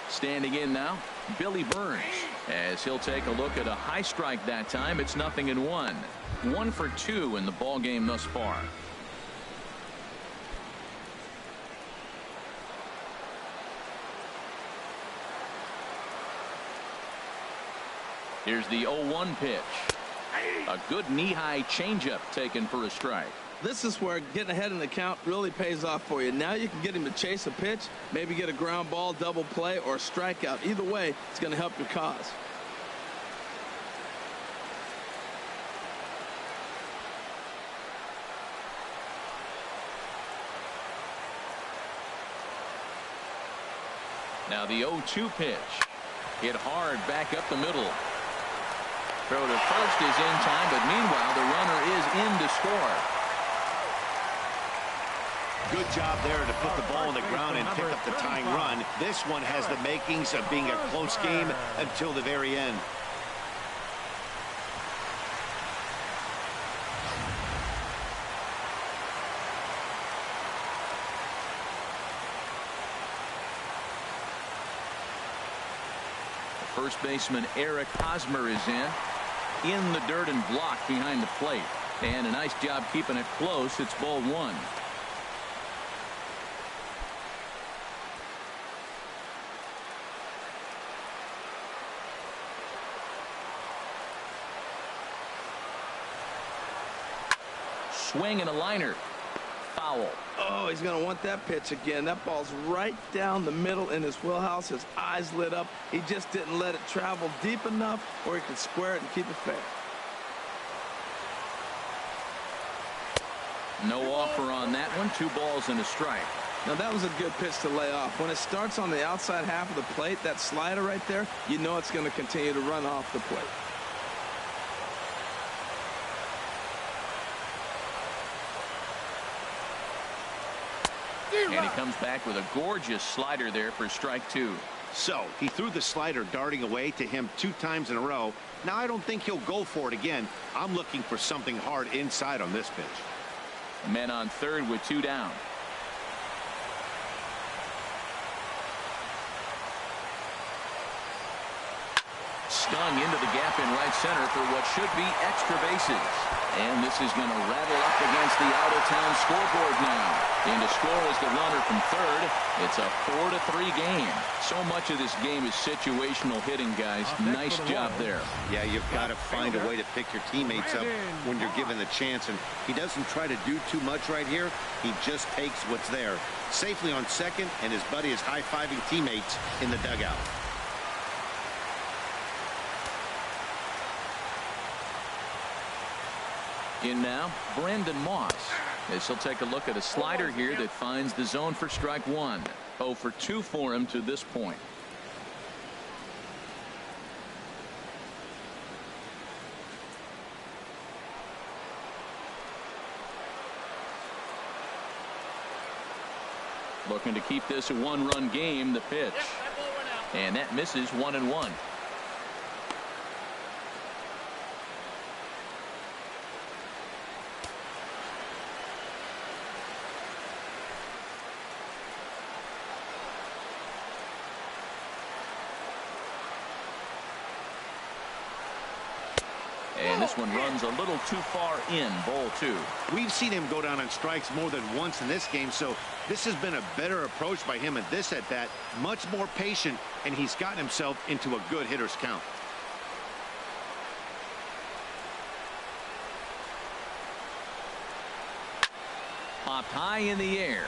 Standing in now, Billy Burns, as he'll take a look at a high strike that time. It's 0-1. 1 for 2 in the ball game thus far. Here's the 0-1 pitch. A good knee-high changeup taken for a strike. This is where getting ahead in the count really pays off for you. Now you can get him to chase a pitch, maybe get a ground ball, double play, or a strikeout. Either way, it's going to help your cause. Now the 0-2 pitch. Hit hard back up the middle. Throw to first is in time, but meanwhile the runner is in to score. Good job there to put the ball on the ground and pick up the tying run. This one has the makings of being a close game until the very end. First baseman Eric Hosmer is in the dirt and blocked behind the plate. And a nice job keeping it close. It's ball 1. swing and a liner. Foul. Oh, he's going to want that pitch again. That ball's right down the middle in his wheelhouse. His eyes lit up. He just didn't let it travel deep enough where he could square it and keep it fair. No offer on that one. 2 balls and a strike. Now, that was a good pitch to lay off. When it starts on the outside half of the plate, that slider right there, you know it's going to continue to run off the plate. And he comes back with a gorgeous slider there for strike 2. So he threw the slider darting away to him 2 times in a row. Now I don't think he'll go for it again. I'm looking for something hard inside on this pitch. Men on third with 2 down. Stung into the gap in right center for what should be extra bases. And this is going to rattle up against the out-of-town scoreboard now. In to score is the runner from third. It's a 4-3 game. So much of this game is situational hitting, guys. Nice job there. Yeah, you've got to find a way to pick your teammates up when you're given the chance. And he doesn't try to do too much right here. He just takes what's there. Safely on second, and his buddy is high-fiving teammates in the dugout. In now, Brandon Moss, as he'll take a look at a slider here that finds the zone for strike 1. 0 for 2 for him to this point. Looking to keep this a 1-run game. The pitch, and that misses 1-1. And this one runs a little too far in. Ball 2. We've seen him go down on strikes more than once in this game, so this has been a better approach by him at this at-bat. Much more patient, and he's gotten himself into a good hitter's count. Popped high in the air.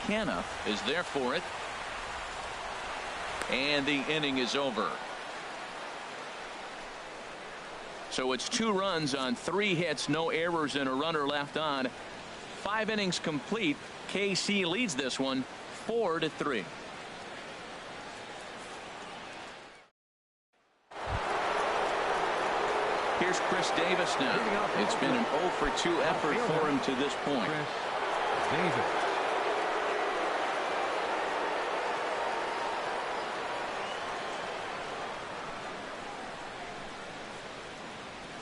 Canna is there for it. And the inning is over. So it's 2 runs on 3 hits, no errors, and a runner left on. 5 innings complete. KC leads this one 4-3. Here's Chris Davis now. It's been an 0 for 2 effort for him to this point. Chris Davis.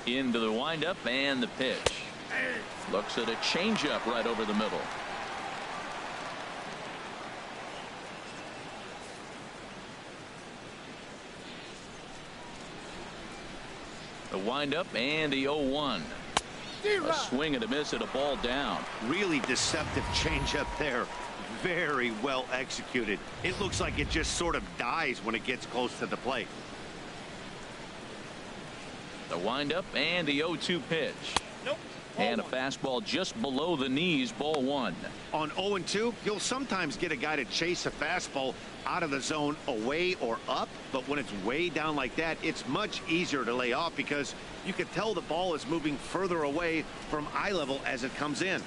Into the windup and the pitch. Looks at a changeup right over the middle. The windup and the 0-1. A swing and a miss at a ball down. Really deceptive changeup there. Very well executed. It looks like it just sort of dies when it gets close to the plate. The windup and the 0-2 pitch. Nope. And a fastball just below the knees. Ball 1. On 0-2, you'll sometimes get a guy to chase a fastball out of the zone away or up, but when it's way down like that, it's much easier to lay off because you can tell the ball is moving further away from eye level as it comes in.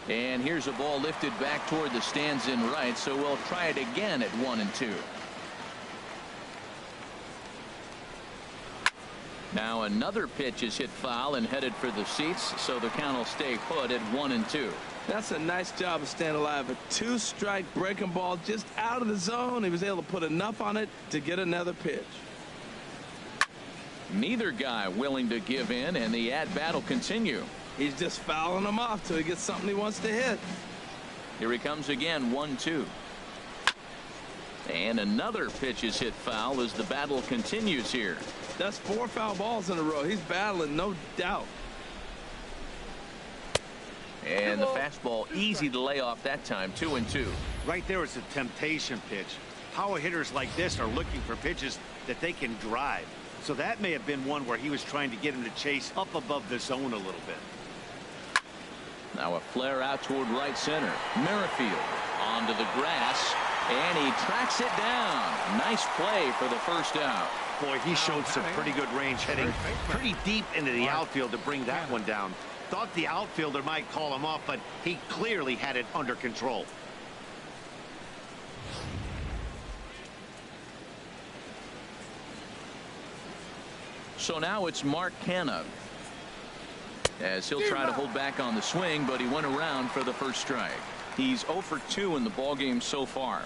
And here's a ball lifted back toward the stands in right, so we'll try it again at 1-2. Now another pitch is hit foul and headed for the seats, so the count will stay put at 1-2. That's a nice job of staying alive. A 2-strike breaking ball just out of the zone. He was able to put enough on it to get another pitch. Neither guy willing to give in, and the at-bat will continue. He's just fouling them off till he gets something he wants to hit. Here he comes again. 1-2. And another pitch is hit foul as the battle continues here. That's 4 foul balls in a row. He's battling, no doubt. And the fastball easy to lay off that time. 2-2. Right there is a temptation pitch. Power hitters like this are looking for pitches that they can drive. So that may have been one where he was trying to get him to chase up above the zone a little bit. Now a flare out toward right center. Merrifield onto the grass, and he tracks it down. Nice play for the first out. Boy, he showed some pretty good range, heading pretty deep into the outfield to bring that one down. Thought the outfielder might call him off, but he clearly had it under control. So now it's Mark Canha, as he'll try to hold back on the swing, but he went around for the first strike. He's 0 for 2 in the ballgame so far.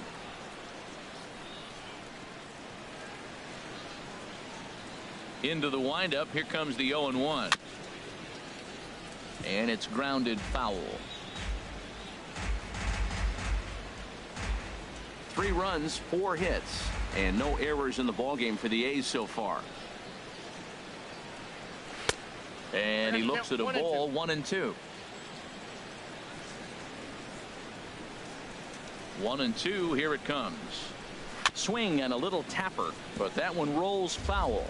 Into the windup. Here comes the 0-1. And it's grounded foul. 3 runs, 4 hits, and no errors in the ballgame for the A's so far. And he looks at a ball, 1-2. 1-2. Here it comes. Swing and a little tapper, but that one rolls foul.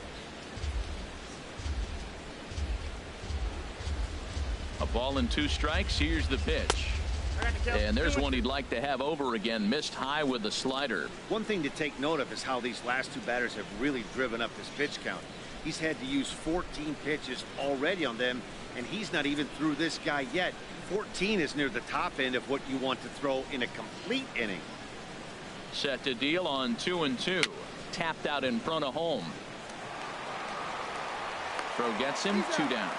A ball and 2 strikes. Here's the pitch. And there's one he'd like to have over again. Missed high with the slider. One thing to take note of is how these last 2 batters have really driven up his pitch count. He's had to use 14 pitches already on them, and he's not even through this guy yet. 14 is near the top end of what you want to throw in a complete inning. Set to deal on 2-2. Tapped out in front of home. Throw gets him, 2 down.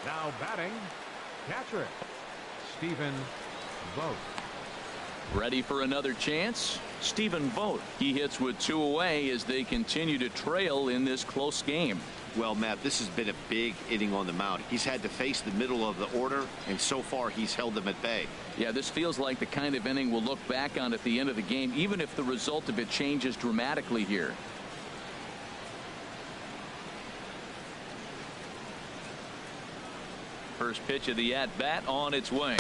Now batting, catcher, Stephen Vogt. Ready for another chance? Stephen Vogt. He hits with 2 away as they continue to trail in this close game. Well, Matt, this has been a big inning on the mound. He's had to face the middle of the order, and so far he's held them at bay. Yeah, this feels like the kind of inning we'll look back on at the end of the game, even if the result of it changes dramatically here. First pitch of the at-bat on its way.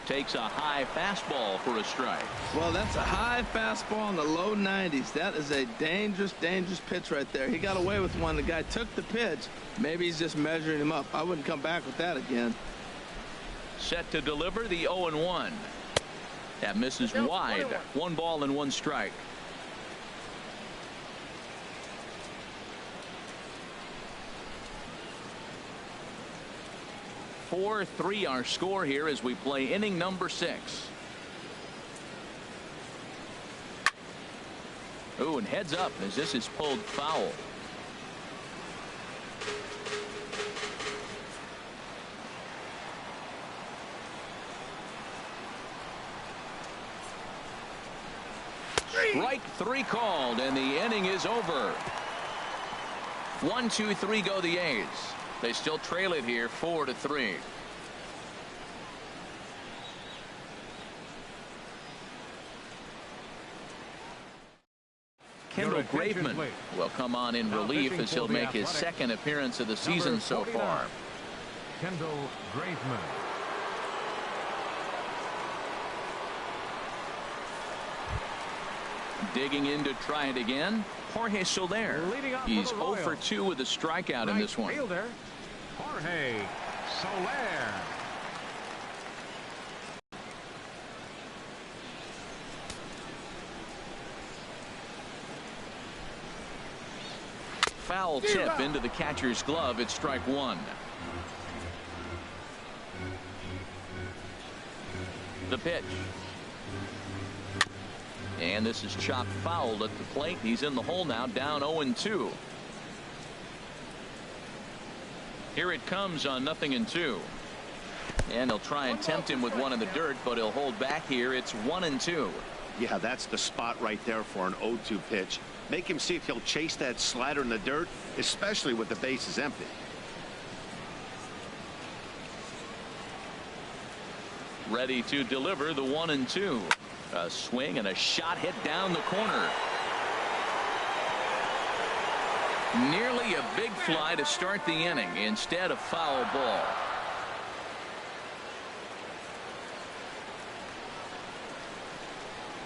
Takes a high fastball for a strike. Well, that's a high fastball in the low 90s. That is a dangerous pitch right there. He got away with one. The guy took the pitch. Maybe he's just measuring him up. I wouldn't come back with that again. Set to deliver the 0-1. That misses wide. 1 ball and 1 strike. 4-3 our score here as we play inning number 6. Ooh, and heads up as this is pulled foul. Strike 3 called, and the inning is over. 1-2-3 go the A's. They still trail it here 4-3. Kendall Graveman will come on in relief as he'll make his 2nd appearance of the season so far. Kendall Graveman. Digging in to try it again, Jorge Soler. He's 0 for 2 with a strikeout in this one. Fielder, Jorge Soler. Foul tip into the catcher's glove. It's strike 1. The pitch. And this is chopped foul at the plate. He's in the hole now, down 0-2. Here it comes on 0-2. And they'll try and tempt him with one in the dirt, but he'll hold back here. It's 1-2. Yeah, that's the spot right there for an 0-2 pitch. Make him see if he'll chase that slider in the dirt, especially with the bases empty. Ready to deliver the 1-2. A swing and a shot hit down the corner. Nearly a big fly to start the inning. Instead, a foul ball.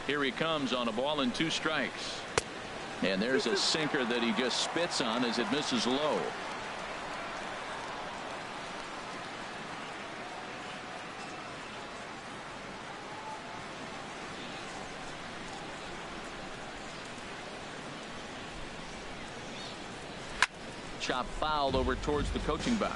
Here he comes on a ball and 2 strikes. And there's a sinker that he just spits on as it misses low. Chop fouled over towards the coaching box.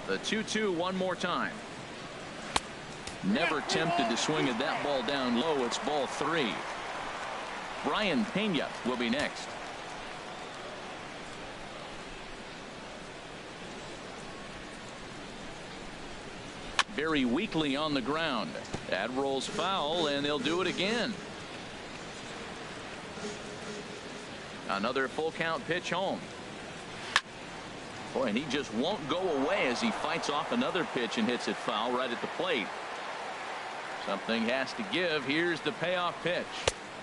The 2-2 one more time. Never tempted to swing at that ball down low. It's ball 3. Brian Pena will be next. Very weakly on the ground. That rolls foul, and they'll do it again. Another full count pitch home. Boy, and he just won't go away as he fights off another pitch and hits it foul right at the plate. Something has to give. Here's the payoff pitch.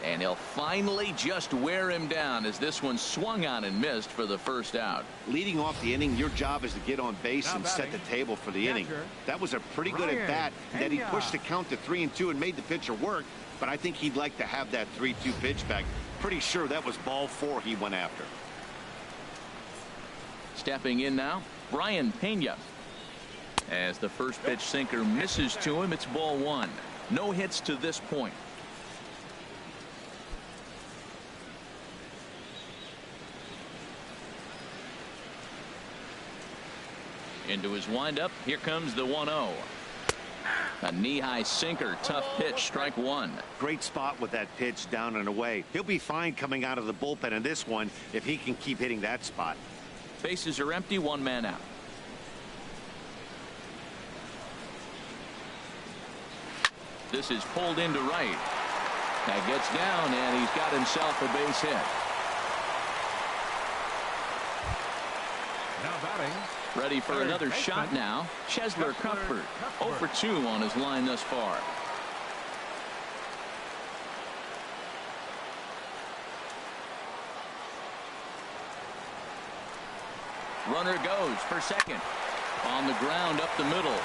And he'll finally just wear him down as this one swung on and missed for the first out. Leading off the inning, your job is to get on base and set the table for the inning. That was a pretty good at bat that he pushed the count to 3-2 and made the pitcher work. But I think he'd like to have that 3-2 pitch back. Pretty sure that was ball 4 he went after. Stepping in now, Brian Pena. As the first pitch sinker misses to him, it's ball 1. No hits to this point. Into his windup. Here comes the 1-0. A knee-high sinker. Tough pitch. Strike 1. Great spot with that pitch down and away. He'll be fine coming out of the bullpen in this one if he can keep hitting that spot. Bases are empty. 1 man out. This is pulled into right. That gets down, and he's got himself a base hit. Now batting. Ready for another shot now. Chesler Cuthbert. 0 for 2 on his line thus far. Runner goes for second. On the ground up the middle.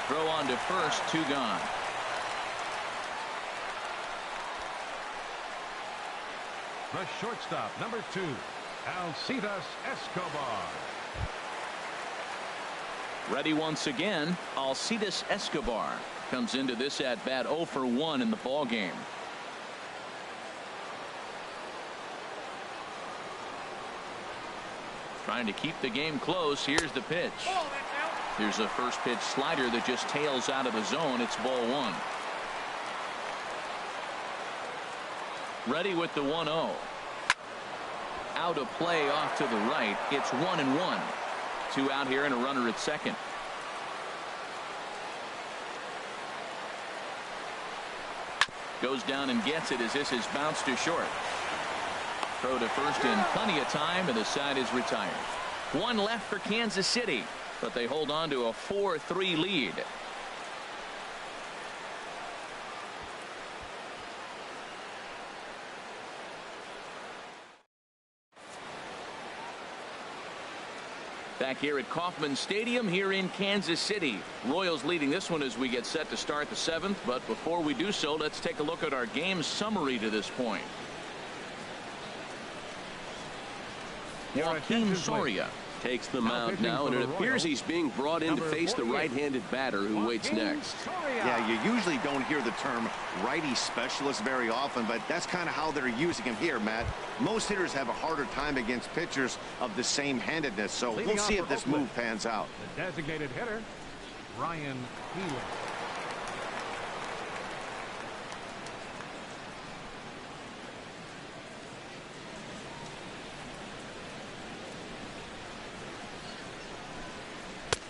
Throw on to first. 2 gone. The shortstop, number 2, Alcides Escobar. Ready once again. Alcides Escobar comes into this at bat 0 for 1 in the ball game. Trying to keep the game close. Here's the pitch. Here's a first pitch slider that just tails out of the zone. It's ball 1. Ready with the 1-0. Out of play off to the right. It's 1-1. 2 out here and a runner at second. Goes down and gets it as this is bounced to short. Throw to first in plenty of time, and the side is retired. 1 left for Kansas City, but they hold on to a 4-3 lead. Back here at Kaufman Stadium here in Kansas City. Royals leading this one as we get set to start the 7th. But before we do so, let's take a look at our game summary to this point. Joaquin Soria takes the mound now, and it appears he's being brought in to face the right-handed batter who waits next. Yeah, you usually don't hear the term righty specialist very often, but that's kind of how they're using him here, Matt. Most hitters have a harder time against pitchers of the same handedness, so we'll see if this move pans out. The designated hitter, Ryan Healy.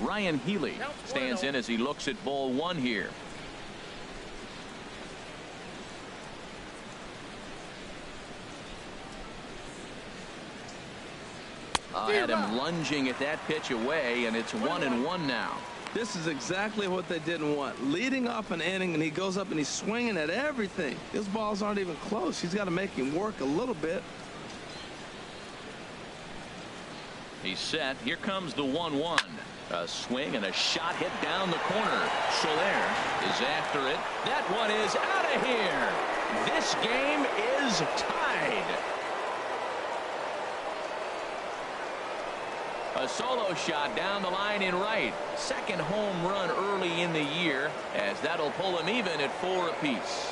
Ryan Healy stands in as he looks at ball 1 here. Had him lunging at that pitch away, and it's 1-1 now. This is exactly what they didn't want. Leading off an inning, and he goes up and he's swinging at everything. His balls aren't even close. He's got to make him work a little bit. He's set. Here comes the 1-1. A swing and a shot hit down the corner. Soler is after it. That one is out of here. This game is tied. A solo shot down the line in right. Second home run early in the year, as that'll pull him even at 4 apiece.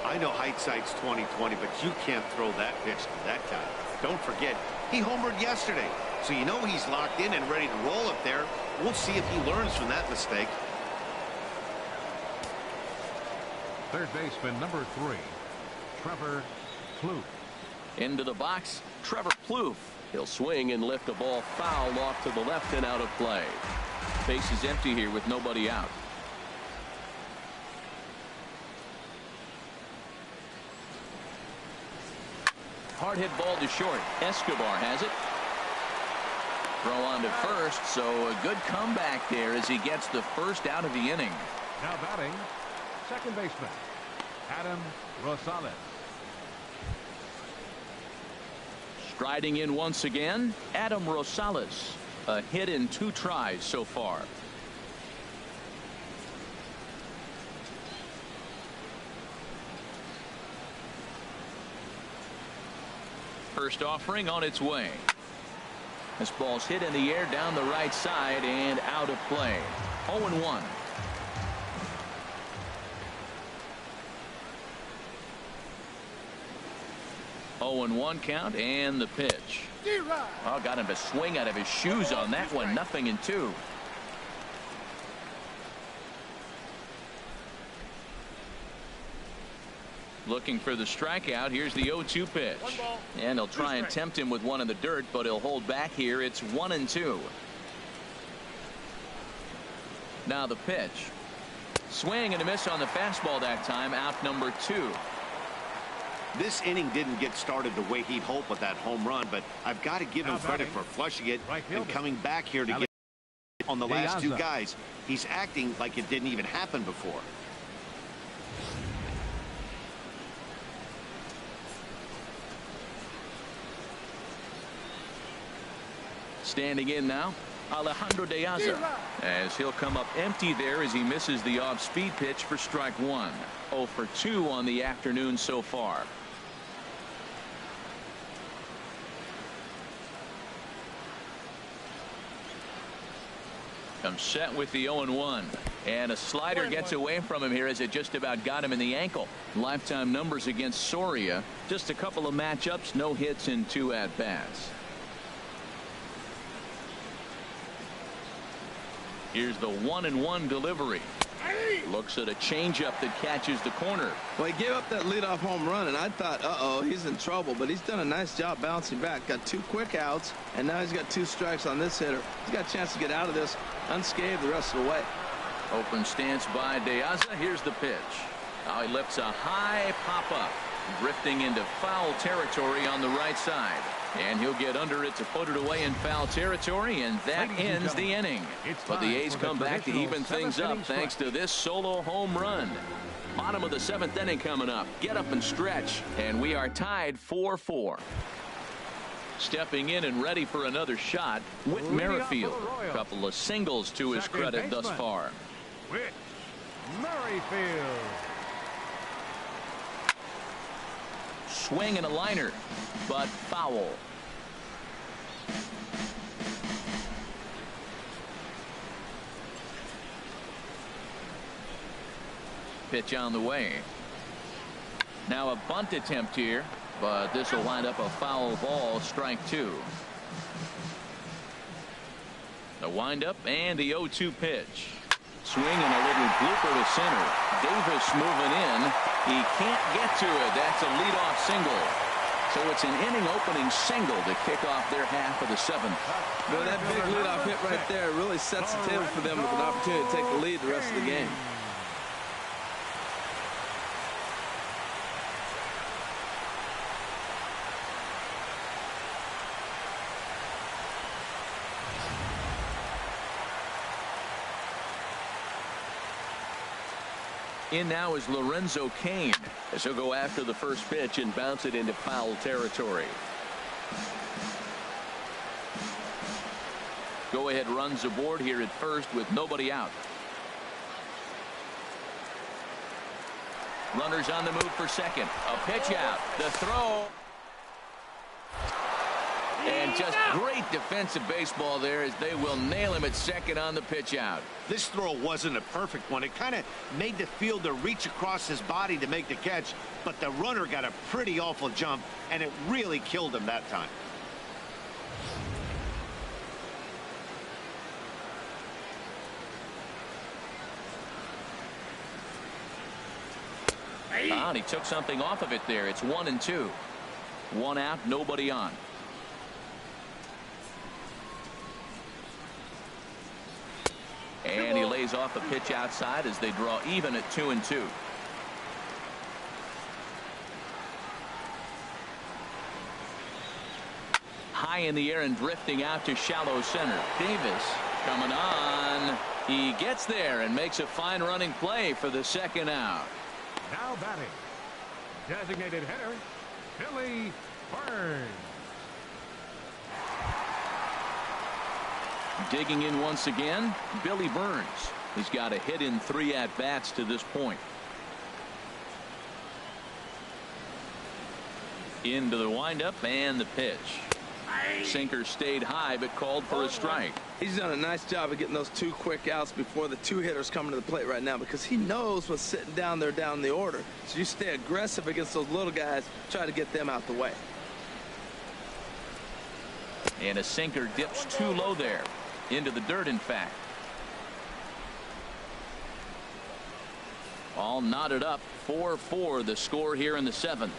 I know hindsight's 20/20, but you can't throw that pitch to that guy. Don't forget, he homered yesterday, so you know he's locked in and ready to roll up there. We'll see if he learns from that mistake. Third baseman number 3, Trevor Plouffe. Into the box, Trevor Plouffe. He'll swing and lift a ball foul off to the left and out of play. Base is empty here with nobody out. Hard hit ball to short. Escobar has it. Throw on to first, so a good comeback there as he gets the first out of the inning. Now batting, second baseman Adam Rosales. Striding in once again, Adam Rosales. A hit in 2 tries so far. First offering on its way. This ball's hit in the air down the right side and out of play. 0-1. One count and the pitch. Oh, got him to swing out of his shoes on that one. 0-2. Looking for the strikeout. Here's the 0-2 pitch. And he'll try and tempt him with one in the dirt, but he'll hold back here. It's 1-2. Now the pitch. Swing and a miss on the fastball that time. Out number 2. This inning didn't get started the way he'd hoped with that home run, but I've got to give him credit for flushing it and coming back here to get on the last 2 guys. He's acting like it didn't even happen before. Standing in now, Alejandro De Aza, as he'll come up empty there as he misses the off-speed pitch for strike 1. 0 for 2 on the afternoon so far. Comes set with the 0-1. And a slider gets away from him here as it just about got him in the ankle. Lifetime numbers against Soria. Just a couple of matchups, no hits in 2 at-bats. Here's the 1-1 delivery. Looks at a changeup that catches the corner. Well, he gave up that leadoff home run, and I thought, uh-oh, he's in trouble. But he's done a nice job bouncing back. Got 2 quick outs, and now he's got 2 strikes on this hitter. He's got a chance to get out of this unscathed the rest of the way. Open stance by De Aza. Here's the pitch. Now he lifts a high pop-up, drifting into foul territory on the right side. And he'll get under it to put it away in foul territory, and that ends the inning. But the A's come back to even things up thanks to this solo home run. Bottom of the 7th inning coming up. Get up and stretch, and we are tied 4-4. Stepping in and ready for another shot, Whit Merrifield. A couple of singles to his credit thus far. Whit Merrifield. Swing and a liner, but foul. Pitch on the way. Now a bunt attempt here, but this will wind up a foul ball. Strike 2. The windup and the 0-2 pitch. Swing and a little blooper to center. Davis moving in. He can't get to it. That's a leadoff single. So it's an inning opening single to kick off their half of the 7th. Well, that big leadoff hit right there really sets the table for them with an opportunity to take the lead the rest of the game. In now is Lorenzo Cain, as he'll go after the first pitch and bounce it into foul territory. Go ahead runs aboard here at first with nobody out. Runners on the move for second. A pitch out. The throw. And just great defensive baseball there as they will nail him at second on the pitch out. This throw wasn't a perfect one. It kind of made the fielder reach across his body to make the catch, but the runner got a pretty awful jump, and it really killed him that time. And he took something off of it there. It's 1-2. One out, nobody on. And he lays off a pitch outside as they draw even at 2-2. High in the air and drifting out to shallow center. Davis coming on. He gets there and makes a fine running play for the second out. Now batting, designated hitter, Billy Burns. Digging in once again, Billy Burns. He's got a hit in 3 at-bats to this point. Into the windup and the pitch. Sinker stayed high but called for a strike. He's done a nice job of getting those 2 quick outs before the 2 hitters coming to the plate right now, because he knows what's sitting down there down the order. So you stay aggressive against those little guys, try to get them out the way. And a sinker dips too low there. Into the dirt, in fact. All knotted up. 4-4 the score here in the 7th.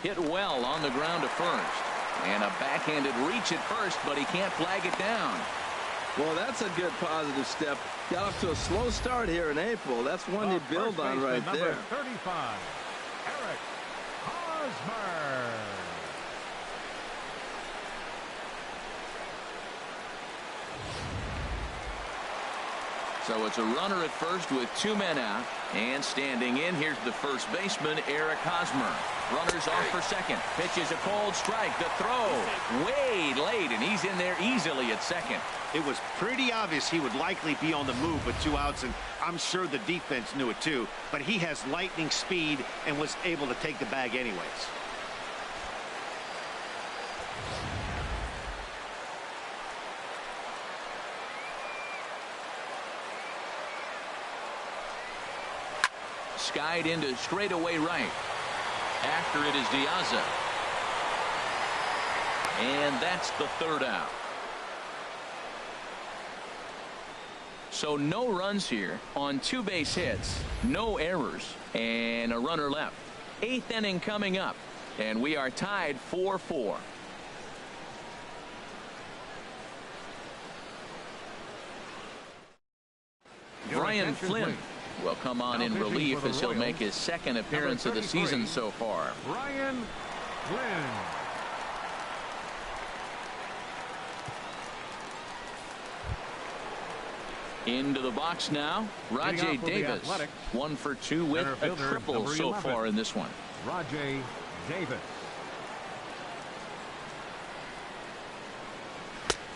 Hit well on the ground to first. And a backhanded reach at first, but he can't flag it down. Well, that's a good positive step. Got off to a slow start here in April. That's one you build on right there. 35, Eric Hosmer. So it's a runner at first with 2 men out. And standing in, here's the first baseman, Eric Hosmer. Runners off for second. Pitch is a cold strike. The throw way late, and he's in there easily at second. It was pretty obvious he would likely be on the move with 2 outs, and I'm sure the defense knew it too. But he has lightning speed and was able to take the bag anyways. Skied into straightaway right. After it is Diaza. And that's the 3rd out. So no runs here on 2 base hits, no errors, and a runner left. 8th inning coming up, and we are tied 4-4. Brian Flynn will come on in relief as he'll make his 2nd appearance of the season so far. Brian Flynn. Into the box now, Rajay Davis. 1 for 2 with a triple so far in this one. Rajay Davis.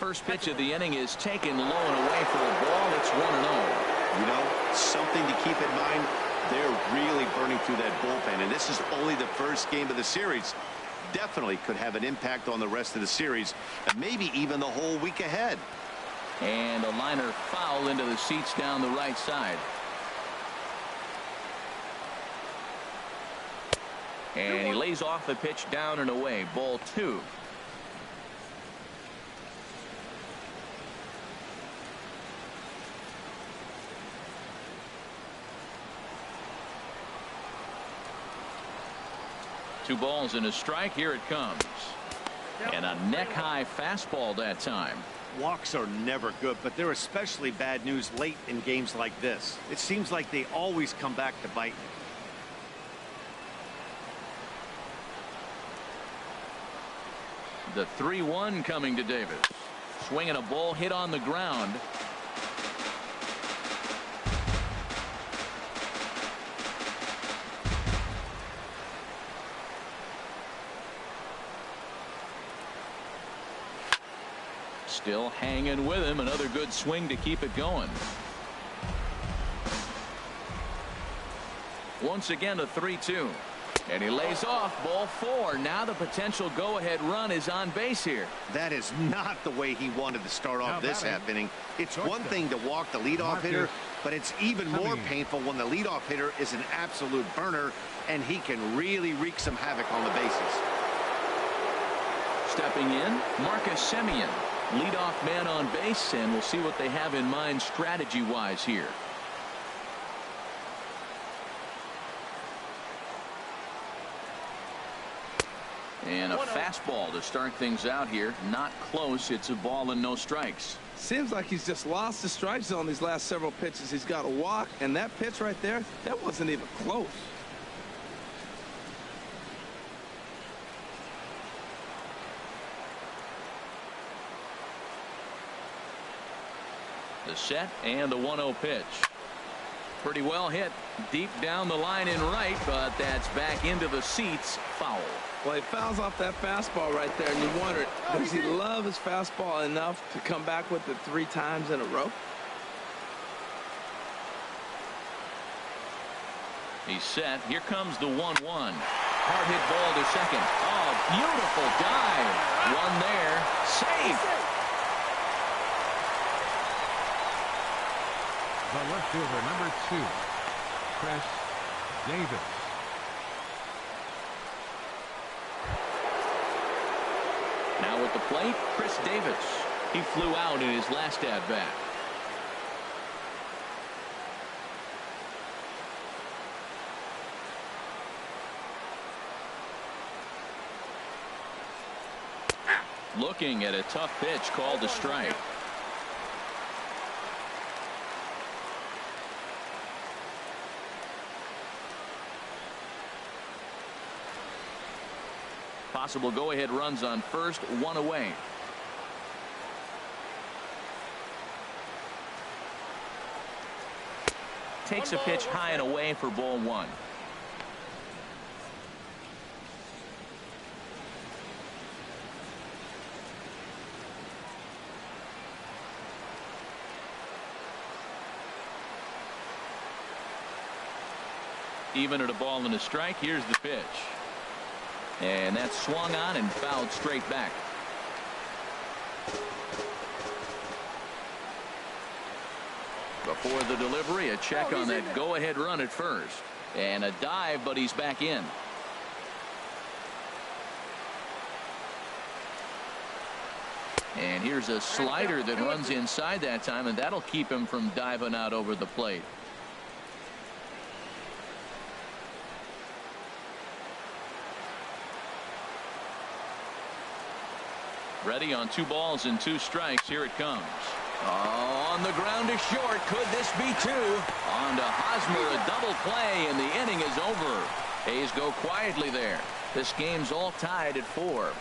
First pitch of the inning is taken low and away for a ball. It's 1-0. You know, something to keep in mind, they're really burning through that bullpen, and this is only the first game of the series. Definitely could have an impact on the rest of the series, and maybe even the whole week ahead. And a liner foul into the seats down the right side. And he lays off the pitch down and away. Ball 2. Two balls and a strike. Here it comes. And a neck-high fastball that time. Walks are never good, but they're especially bad news late in games like this. It seems like they always come back to bite you. The 3-1 coming to Davis. Swinging a ball hit on the ground. Still hanging with him. Another good swing to keep it going. Once again a 3-2. And he lays off ball 4. Now the potential go-ahead run is on base here. That is not the way he wanted to start off this half inning. It's one thing to walk the leadoff hitter, but it's even more painful when the leadoff hitter is an absolute burner, and he can really wreak some havoc on the bases. Stepping in, Marcus Semien, leadoff man on base, and we'll see what they have in mind strategy-wise here. And a fastball to start things out here. Not close. It's a ball and no strikes. Seems like he's just lost the strike zone these last several pitches. He's got a walk, and that pitch right there, that wasn't even close. The set and the 1-0 pitch. Pretty well hit deep down the line in right, but that's back into the seats. Foul. Well, he fouls off that fastball right there, and you wonder, does he love his fastball enough to come back with it 3 times in a row? He's set. Here comes the 1-1. Hard hit ball to second. Oh, beautiful dive. One there. Safe. The left fielder, number 2, Chris Davis. Now at the plate, Chris Davis. He flew out in his last at-bat. Looking at a tough pitch called a strike. Possible go-ahead runs on first, 1 away. Takes a pitch high and away for ball 1. Even at a ball and a strike. Here's the pitch. And that's swung on and fouled straight back. Before the delivery, a check on that go-ahead run at first. And a dive, but he's back in. And here's a slider that runs inside that time, and that'll keep him from diving out over the plate. Ready on 2 balls and 2 strikes. Here it comes. Oh, on the ground to short. Could this be 2? On to Hosmer, a double play, and the inning is over. A's go quietly there. This game's all tied at 4.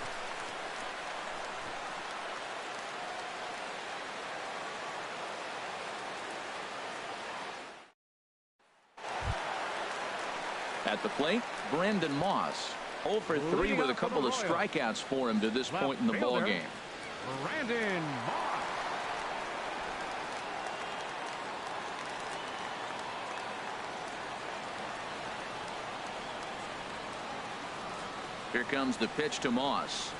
At the plate, Brandon Moss. 0 for 3 with a couple of strikeouts for him to this point in the ball game. Brandon Moss. Here comes the pitch to Moss.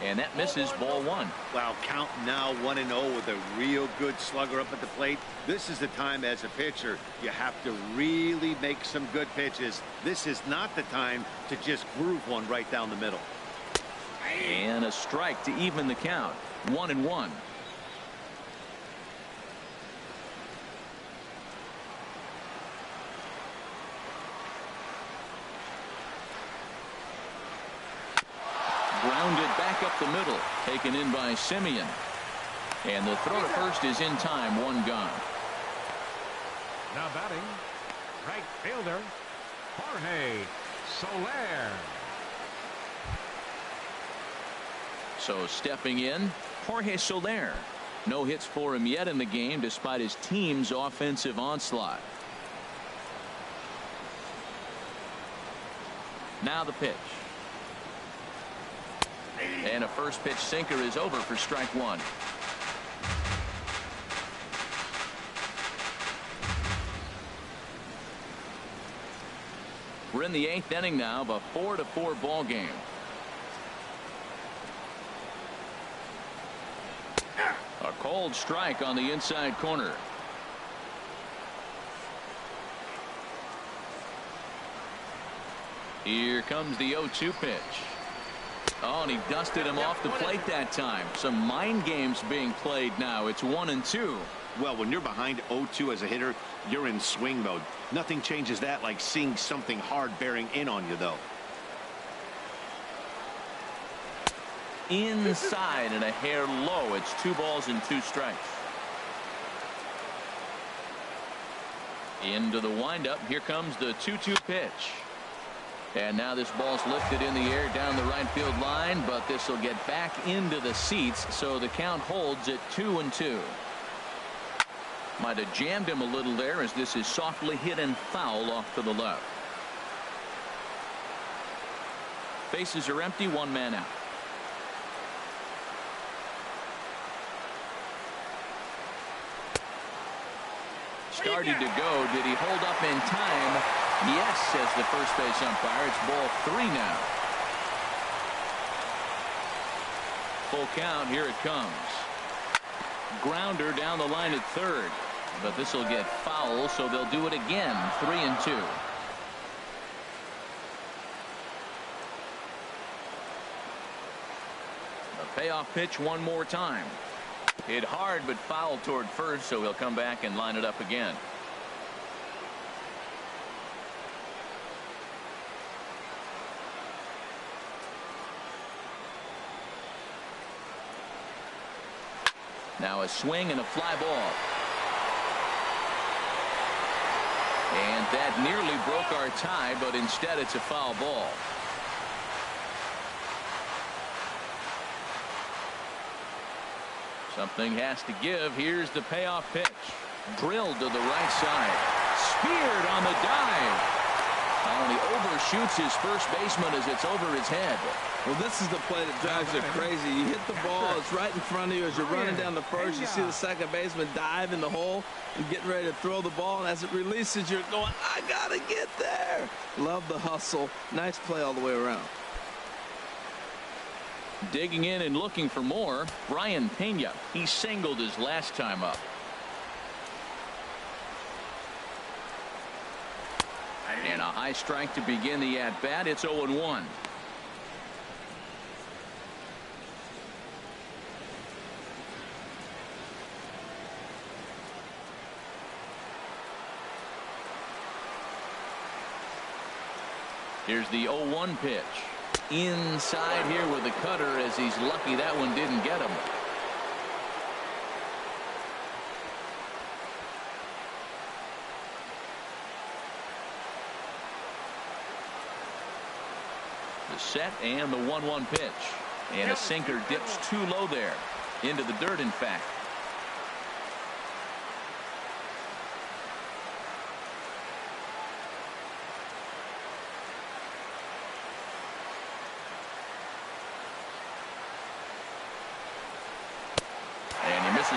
And that misses ball 1. Wow, count now 1-0 with a real good slugger up at the plate. This is the time as a pitcher you have to really make some good pitches. This is not the time to just groove one right down the middle. And a strike to even the count. 1-1. Grounded back up the middle, taken in by Semien. And the throw to first is in time. 1 gone. Now batting, right fielder, Jorge Soler. So stepping in, Jorge Soler. No hits for him yet in the game despite his team's offensive onslaught. Now the pitch. And a first pitch sinker is over for strike one. We're in the 8th inning now of a 4-4 ball game. A cold strike on the inside corner. Here comes the 0-2 pitch. Oh, and he dusted him off the plate that time. Some mind games being played now. It's 1-2. Well, when you're behind 0-2 as a hitter, you're in swing mode. Nothing changes that like seeing something hard bearing in on you, though. Inside and a hair low. It's 2 balls and 2 strikes. Into the windup. Here comes the 2-2 pitch. And now this ball's lifted in the air down the right field line, but this will get back into the seats, so the count holds at 2-2. Might have jammed him a little there as this is softly hit and foul off to the left. Bases are empty, 1 man out. Started to go. Did he hold up in time? Yes, says the first base umpire. It's ball 3 now. Full count. Here it comes. Grounder down the line at third, but this will get foul, so they'll do it again. 3-2. The payoff pitch one more time. Hit hard but foul toward first, so he'll come back and line it up again. Now a swing and a fly ball. And that nearly broke our tie, but instead it's a foul ball. Something has to give. Here's the payoff pitch. Drilled to the right side. Speared on the dive. And he overshoots his first baseman as it's over his head. Well, this is the play that drives you crazy. You hit the ball, it's right in front of you as you're running down the first. You see the second baseman dive in the hole and getting ready to throw the ball, and as it releases, you're going, I gotta get there. Love the hustle. Nice play all the way around. Digging in and looking for more, Brian Pena. He singled his last time up. And a high strike to begin the at-bat. It's 0-1. Here's the 0-1 pitch. Inside here with the cutter, as he's lucky that one didn't get him. The set and the 1-1 pitch. And a sinker dips too low there. Into the dirt, in fact.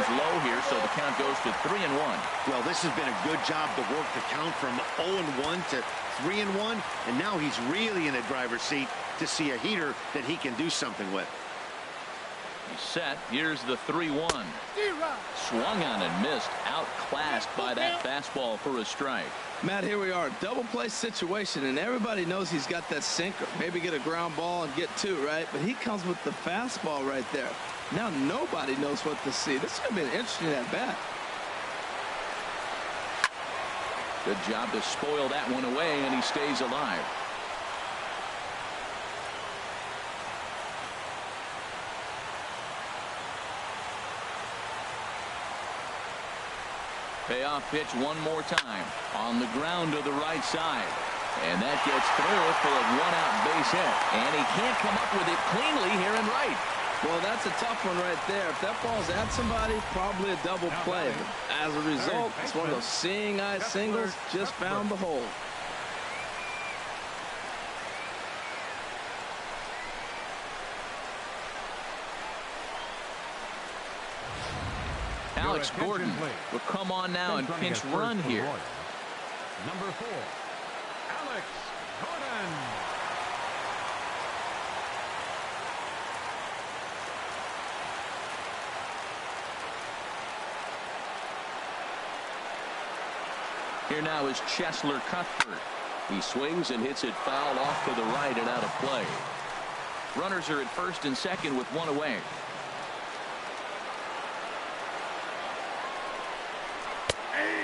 Low here, so the count goes to 3-1. Well, this has been a good job to work the count from 0-1 to 3-1, and now he's really in a driver's seat to see a heater that he can do something with. He's set. Here's the 3-1. Swung on and missed. Outclassed by that fastball for a strike. Matt, here we are, double play situation, and everybody knows he's got that sinker. Maybe get a ground ball and get 2, right? But he comes with the fastball right there. Now nobody knows what to see. This is going to be an interesting at bat. Good job to spoil that one away, and he stays alive. Payoff pitch one more time. On the ground to the right side. And that gets through for a 1-out base hit. And he can't come up with it cleanly here in right. Well, that's a tough one right there. If that ball's at somebody, probably a double play. But as a result, it's one of those seeing eye singles. Just found the hole. Alex Gordon will come on now and pinch run here. Number 4, Alex Gordon. Here now is Cheslor Cuthbert. He swings and hits it foul off to the right and out of play. Runners are at first and second with one away.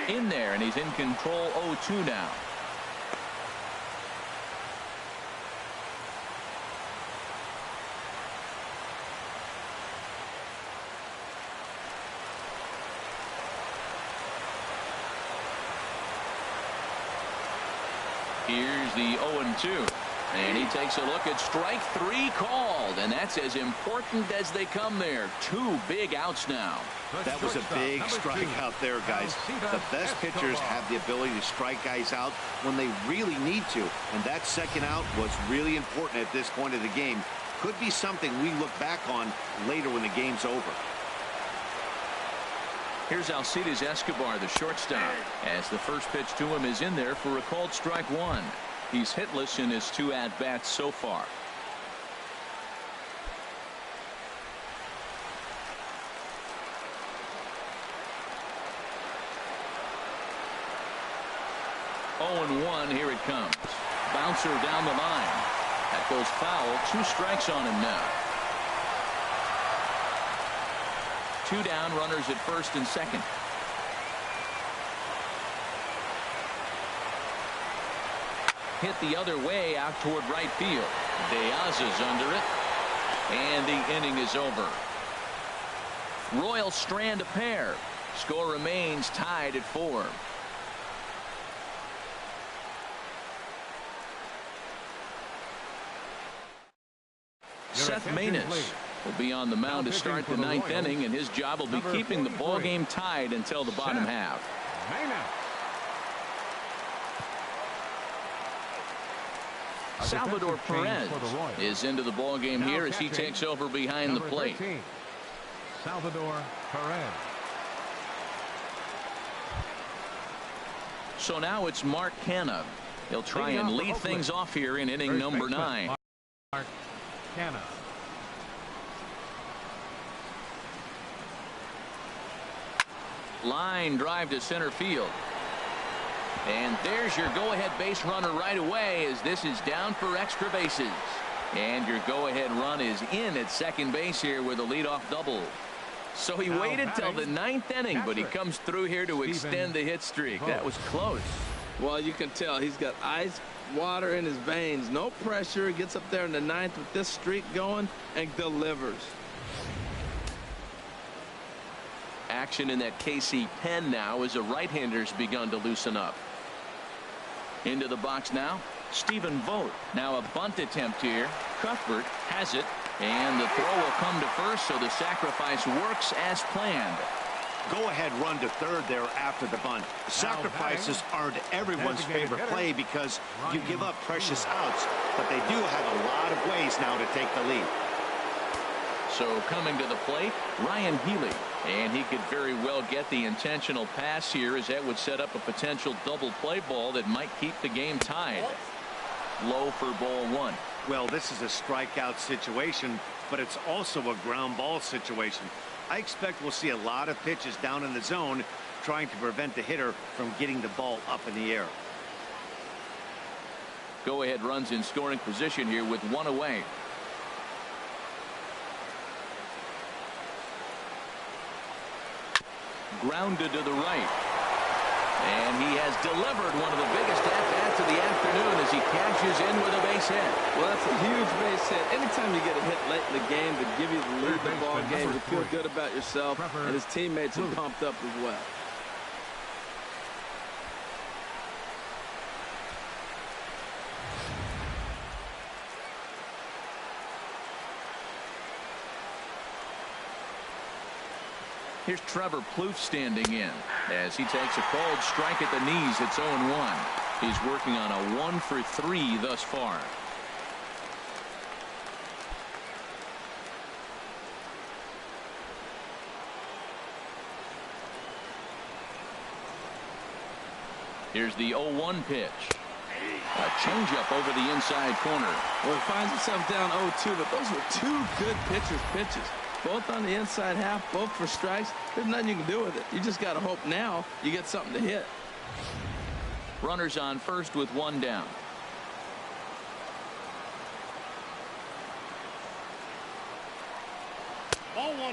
In there, and he's in control 0-2 now. Here's the 0-2. And he takes a look at strike 3 called, and that's as important as they come there. 2 big outs now. That was a big strike out there, guys. The best pitchers have the ability to strike guys out when they really need to, and that second out was really important at this point of the game. Could be something we look back on later when the game's over. Here's Alcides Escobar, the shortstop, as the first pitch to him is in there for a called strike 1. He's hitless in his 2 at-bats so far. Oh, and 1, here it comes. Bouncer down the line. That goes foul. 2 strikes on him now. 2 down, runners at first and second. Hit the other way out toward right field. Diaz is under it, and the inning is over. Royals strand a pair. Score remains tied at 4. Seth Maness will be on the mound to start the 9th inning, and his job will be keeping the ball game tied until the bottom half. Salvador Perez is into the ball game here as he takes over behind the plate. Salvador Perez. So now it's Mark Canha. He'll try and lead things off here in inning number 9. Mark Canha. Line drive to center field. And there's your go-ahead base runner right away as this is down for extra bases. And your go-ahead run is in at second base here with a leadoff double. So he waited till the 9th inning, but he comes through here to extend the hit streak. That was close. Well, you can tell he's got ice water in his veins. No pressure. He gets up there in the 9th with this streak going and delivers. Action in that KC pen now as a right-hander's begun to loosen up. Into the box now, Stephen Vogt. Now a bunt attempt here. Cuthbert has it, and the throw will come to first, so the sacrifice works as planned. Go-ahead run to third there after the bunt. Sacrifices aren't everyone's favorite play because you give up precious outs, but they do have a lot of ways now to take the lead. So coming to the plate, Ryan Healy, and he could very well get the intentional pass here as that would set up a potential double play ball that might keep the game tied. Low for ball 1. Well, this is a strikeout situation, but it's also a ground ball situation. I expect we'll see a lot of pitches down in the zone trying to prevent the hitter from getting the ball up in the air. Go ahead runs in scoring position here with 1 away. Grounded to the right. And he has delivered one of the biggest at-bats of the afternoon as he cashes in with a base hit. Well, that's a huge base hit. Anytime you get a hit late in the game to give you the lead the ball game, you feel good about yourself, and his teammates are pumped up as well. Here's Trevor Plouffe standing in as he takes a called strike at the knees. It's 0-1. He's working on a 1 for 3 thus far. Here's the 0-1 pitch. A changeup over the inside corner. Well, he finds himself down 0-2, but those were two good pitches. Both on the inside half, both for strikes. There's nothing you can do with it. You just got to hope now you get something to hit. Runners on first with one down.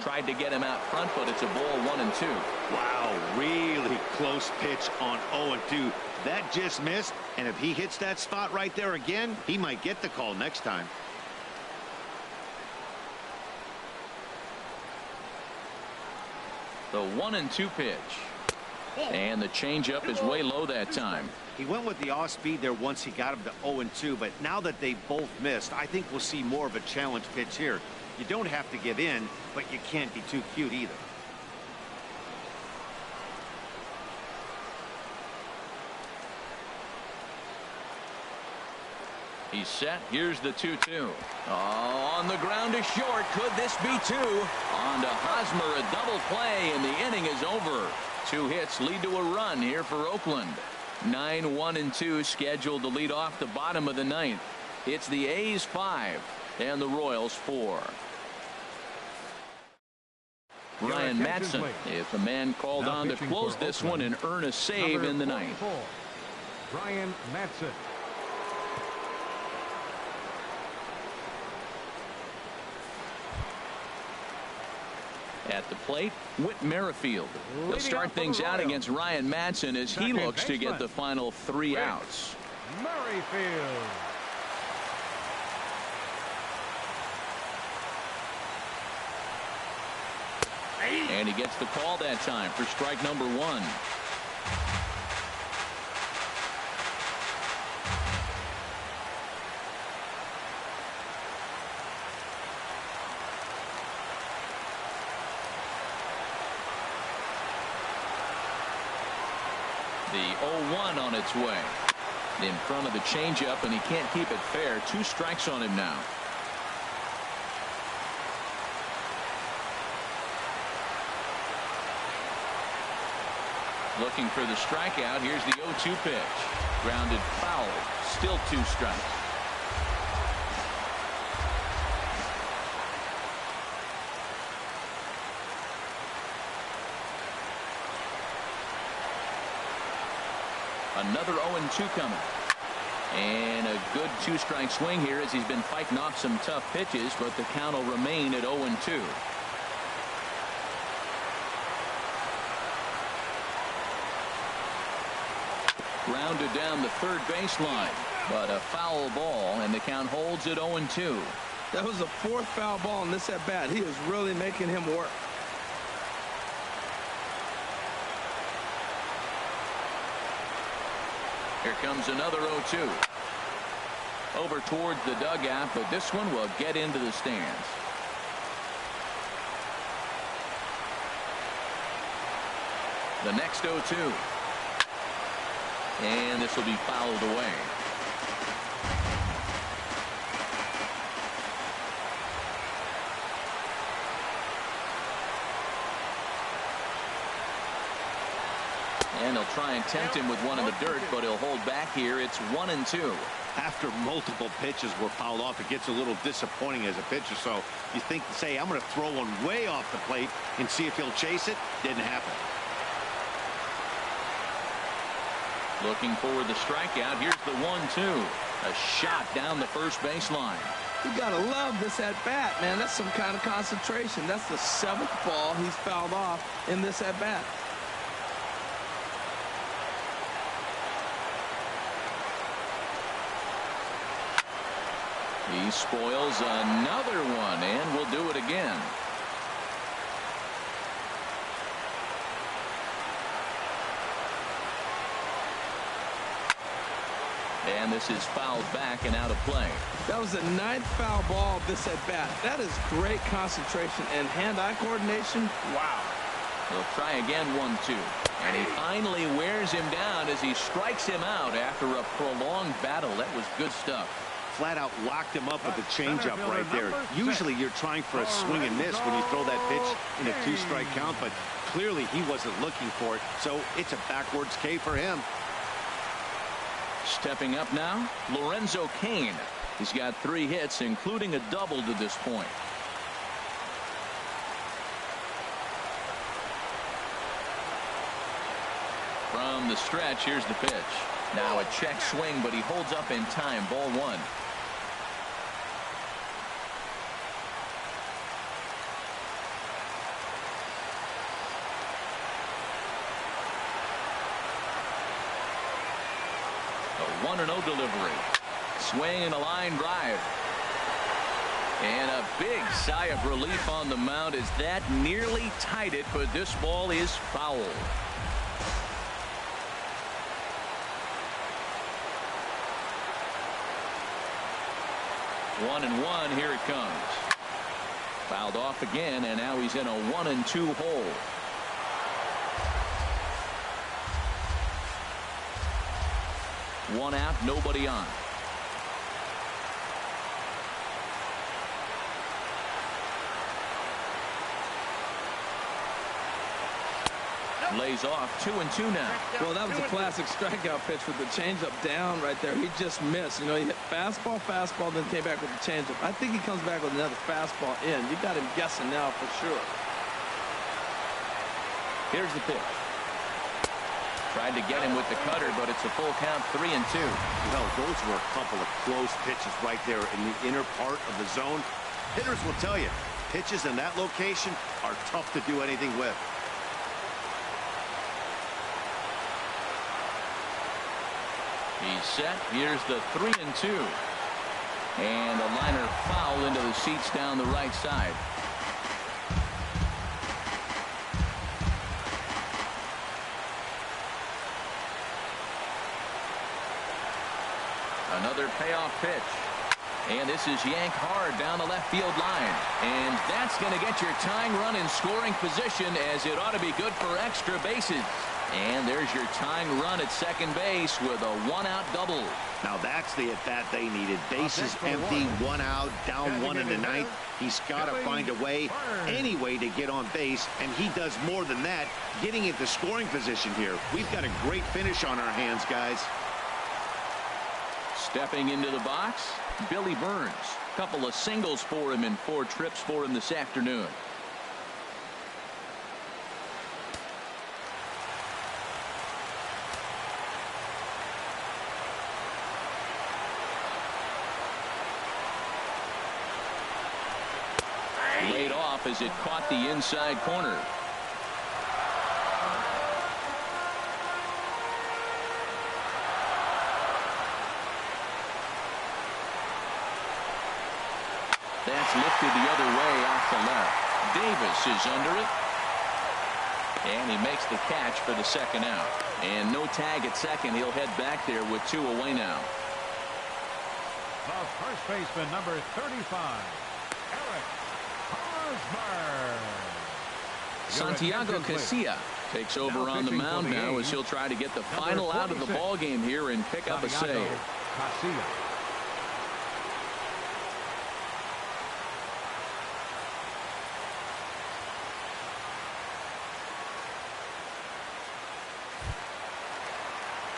Tried to get him out front, but it's a ball 1-2. Wow, really close pitch on 0-2. That just missed, and if he hits that spot right there again, he might get the call next time. The 1-2 pitch. And the changeup is way low that time. He went with the off speed there once he got him to 0-2, but now that they both missed, I think we'll see more of a challenge pitch here. You don't have to give in, but you can't be too cute either. He's set. Here's the 2-2. Oh, on the ground to short. Could this be two? On to Hosmer, a double play, and the inning is over. 2 hits lead to a run here for Oakland. 9-1-2 scheduled to lead off the bottom of the 9th. It's the A's 5 and the Royals 4. Ryan Madson is the man called on to close this one and earn a save in the 9th. Ryan Madson. At the plate, Whit Merrifield. He'll start things out against Ryan Madson as he looks to get the final 3 outs. Merrifield. And he gets the call that time for strike number 1. The 0-1 on its way. In front of the changeup, and he can't keep it fair. 2 strikes on him now. Looking for the strikeout. Here's the 0-2 pitch. Grounded foul. Still 2 strikes. Another 0-2 coming. And a good 2-strike swing here as he's been fighting off some tough pitches, but the count will remain at 0-2. Grounded down the third baseline, but a foul ball, and the count holds at 0-2. That was the 4th foul ball in this at bat. He is really making him work. Here comes another 0-2. Over towards the dugout, but this one will get into the stands. The next 0-2. And this will be fouled away. And he'll try and tempt him with one in the dirt, but he'll hold back here. It's 1-2. After multiple pitches were fouled off, it gets a little disappointing as a pitcher. So you think to say, I'm going to throw one way off the plate and see if he'll chase it. Didn't happen. Looking for the strikeout. Here's the 1-2. A shot down the first baseline. You gotta love this at bat, man. That's some kind of concentration. That's the 7th ball he's fouled off in this at bat. He spoils another one, and will do it again. And this is fouled back and out of play. That was the 9th foul ball of this at bat. That is great concentration and hand-eye coordination. Wow. He'll try again, 1-2. And he finally wears him down as he strikes him out after a prolonged battle. That was good stuff. Flat out locked him up with the changeup right there. Usually you're trying for a swing and miss when you throw that pitch in a 2-strike count, but clearly he wasn't looking for it, so it's a backwards K for him. Stepping up now, Lorenzo Cain. He's got 3 hits, including a double to this point. From the stretch, here's the pitch. Now a check swing, but he holds up in time. Ball 1. A 1-0 delivery. Swing and a line drive. And a big sigh of relief on the mound as that nearly tied it, but this ball is foul. 1-1. Here it comes. Fouled off again, and now he's in a 1-2 hole. One out, nobody on. Lays off. 2-2 now. Well, that was a classic strikeout pitch with the changeup down right there. He just missed. You know, he hit fastball, then came back with the changeup. I think he comes back with another fastball in. You got him guessing now for sure. Here's the pitch. Tried to get him with the cutter, but it's a full count. 3-2. Well, those were a couple of close pitches right there in the inner part of the zone. Hitters will tell you, pitches in that location are tough to do anything with. He's set. Here's the 3-2. And a liner foul into the seats down the right side. Another payoff pitch. And this is yanked hard down the left field line. And that's going to get your tying run in scoring position, as it ought to be good for extra bases. And there's your tying run at second base with a 1-out double. Now that's the at-bat they needed. Bases empty, 1 out, down 1 in the ninth. He's got to find a way, any way, to get on base, and he does more than that, getting into scoring position here. We've got a great finish on our hands, guys. Stepping into the box, Billy Burns. Couple of singles for him and 4 trips for him this afternoon. Laid off as it caught the inside corner. That's lifted the other way off the left. Davis is under it. And he makes the catch for the second out. And no tag at second. He'll head back there with 2 away now. The first baseman, number 35, Eric Hosmer. Santiago Casilla takes over on the mound now as he'll try to get the final out of the ball game here and pick up a save. Casilla.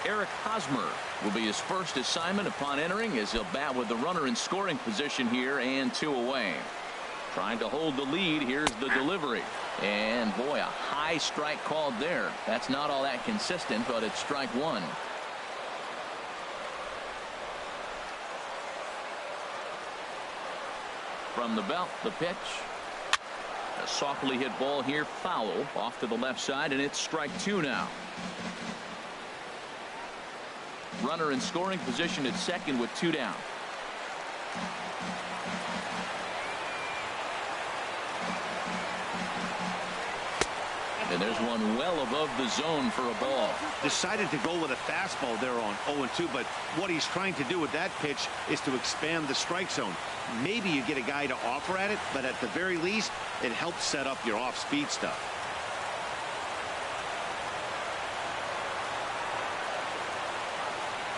Eric Hosmer will be his first assignment upon entering, as he'll bat with the runner in scoring position here and 2 away. Trying to hold the lead. Here's the delivery. And boy, a high strike called there. That's not all that consistent, but it's strike 1. From the belt, the pitch. A softly hit ball here, foul off to the left side, and it's strike 2 now. Runner in scoring position at second with 2 down. And there's one well above the zone for a ball. Decided to go with a fastball there on 0-2, but what he's trying to do with that pitch is to expand the strike zone. Maybe you get a guy to offer at it, but at the very least, it helps set up your off-speed stuff.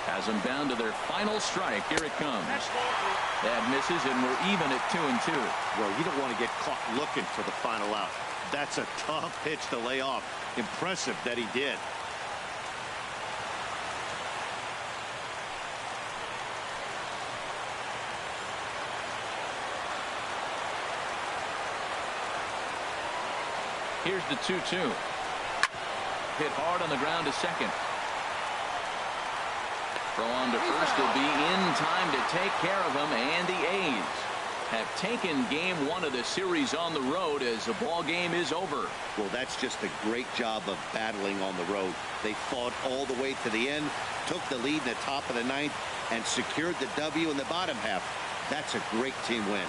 Has them down to their final strike. Here it comes. That misses, and we're even at 2-2. Well, you don't want to get caught looking for the final out. That's a tough pitch to lay off. Impressive that he did. Here's the 2-2. Hit hard on the ground to second. Throw on to first. Will be in time to take care of him, and the A's have taken game 1 of the series on the road as the ball game is over. Well, that's just a great job of battling on the road. They fought all the way to the end, took the lead in the top of the 9th, and secured the W in the bottom half. That's a great team win.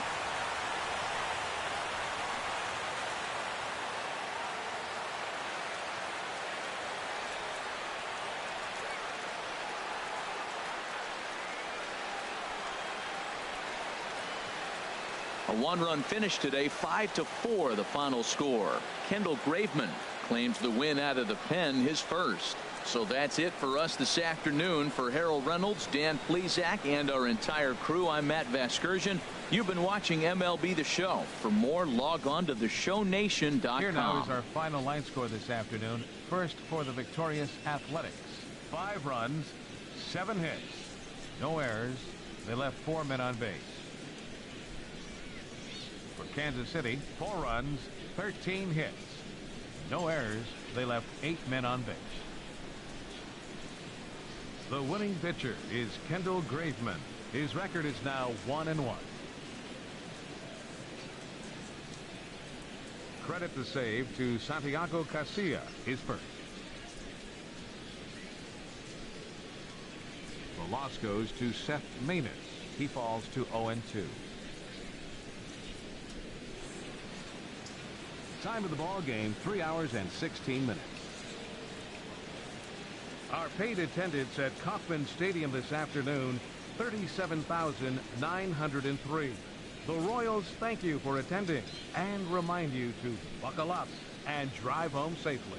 A 1-run finish today, 5-4 the final score. Kendall Graveman claims the win out of the pen, his first. So that's it for us this afternoon. For Harold Reynolds, Dan Plesac, and our entire crew, I'm Matt Vasgersian. You've been watching MLB The Show. For more, log on to theshownation.com. Here now is our final line score this afternoon. First for the victorious Athletics. 5 runs, 7 hits, no errors. They left 4 men on base. For Kansas City, 4 runs, 13 hits, no errors. They left 8 men on base. The winning pitcher is Kendall Graveman. His record is now 1-1. Credit the save to Santiago Casilla, his first. The loss goes to Seth Maness. He falls to 0-2. Time of the ball game, 3 hours and 16 minutes. Our paid attendance at Kaufman Stadium this afternoon, 37,903. The Royals thank you for attending and remind you to buckle up and drive home safely.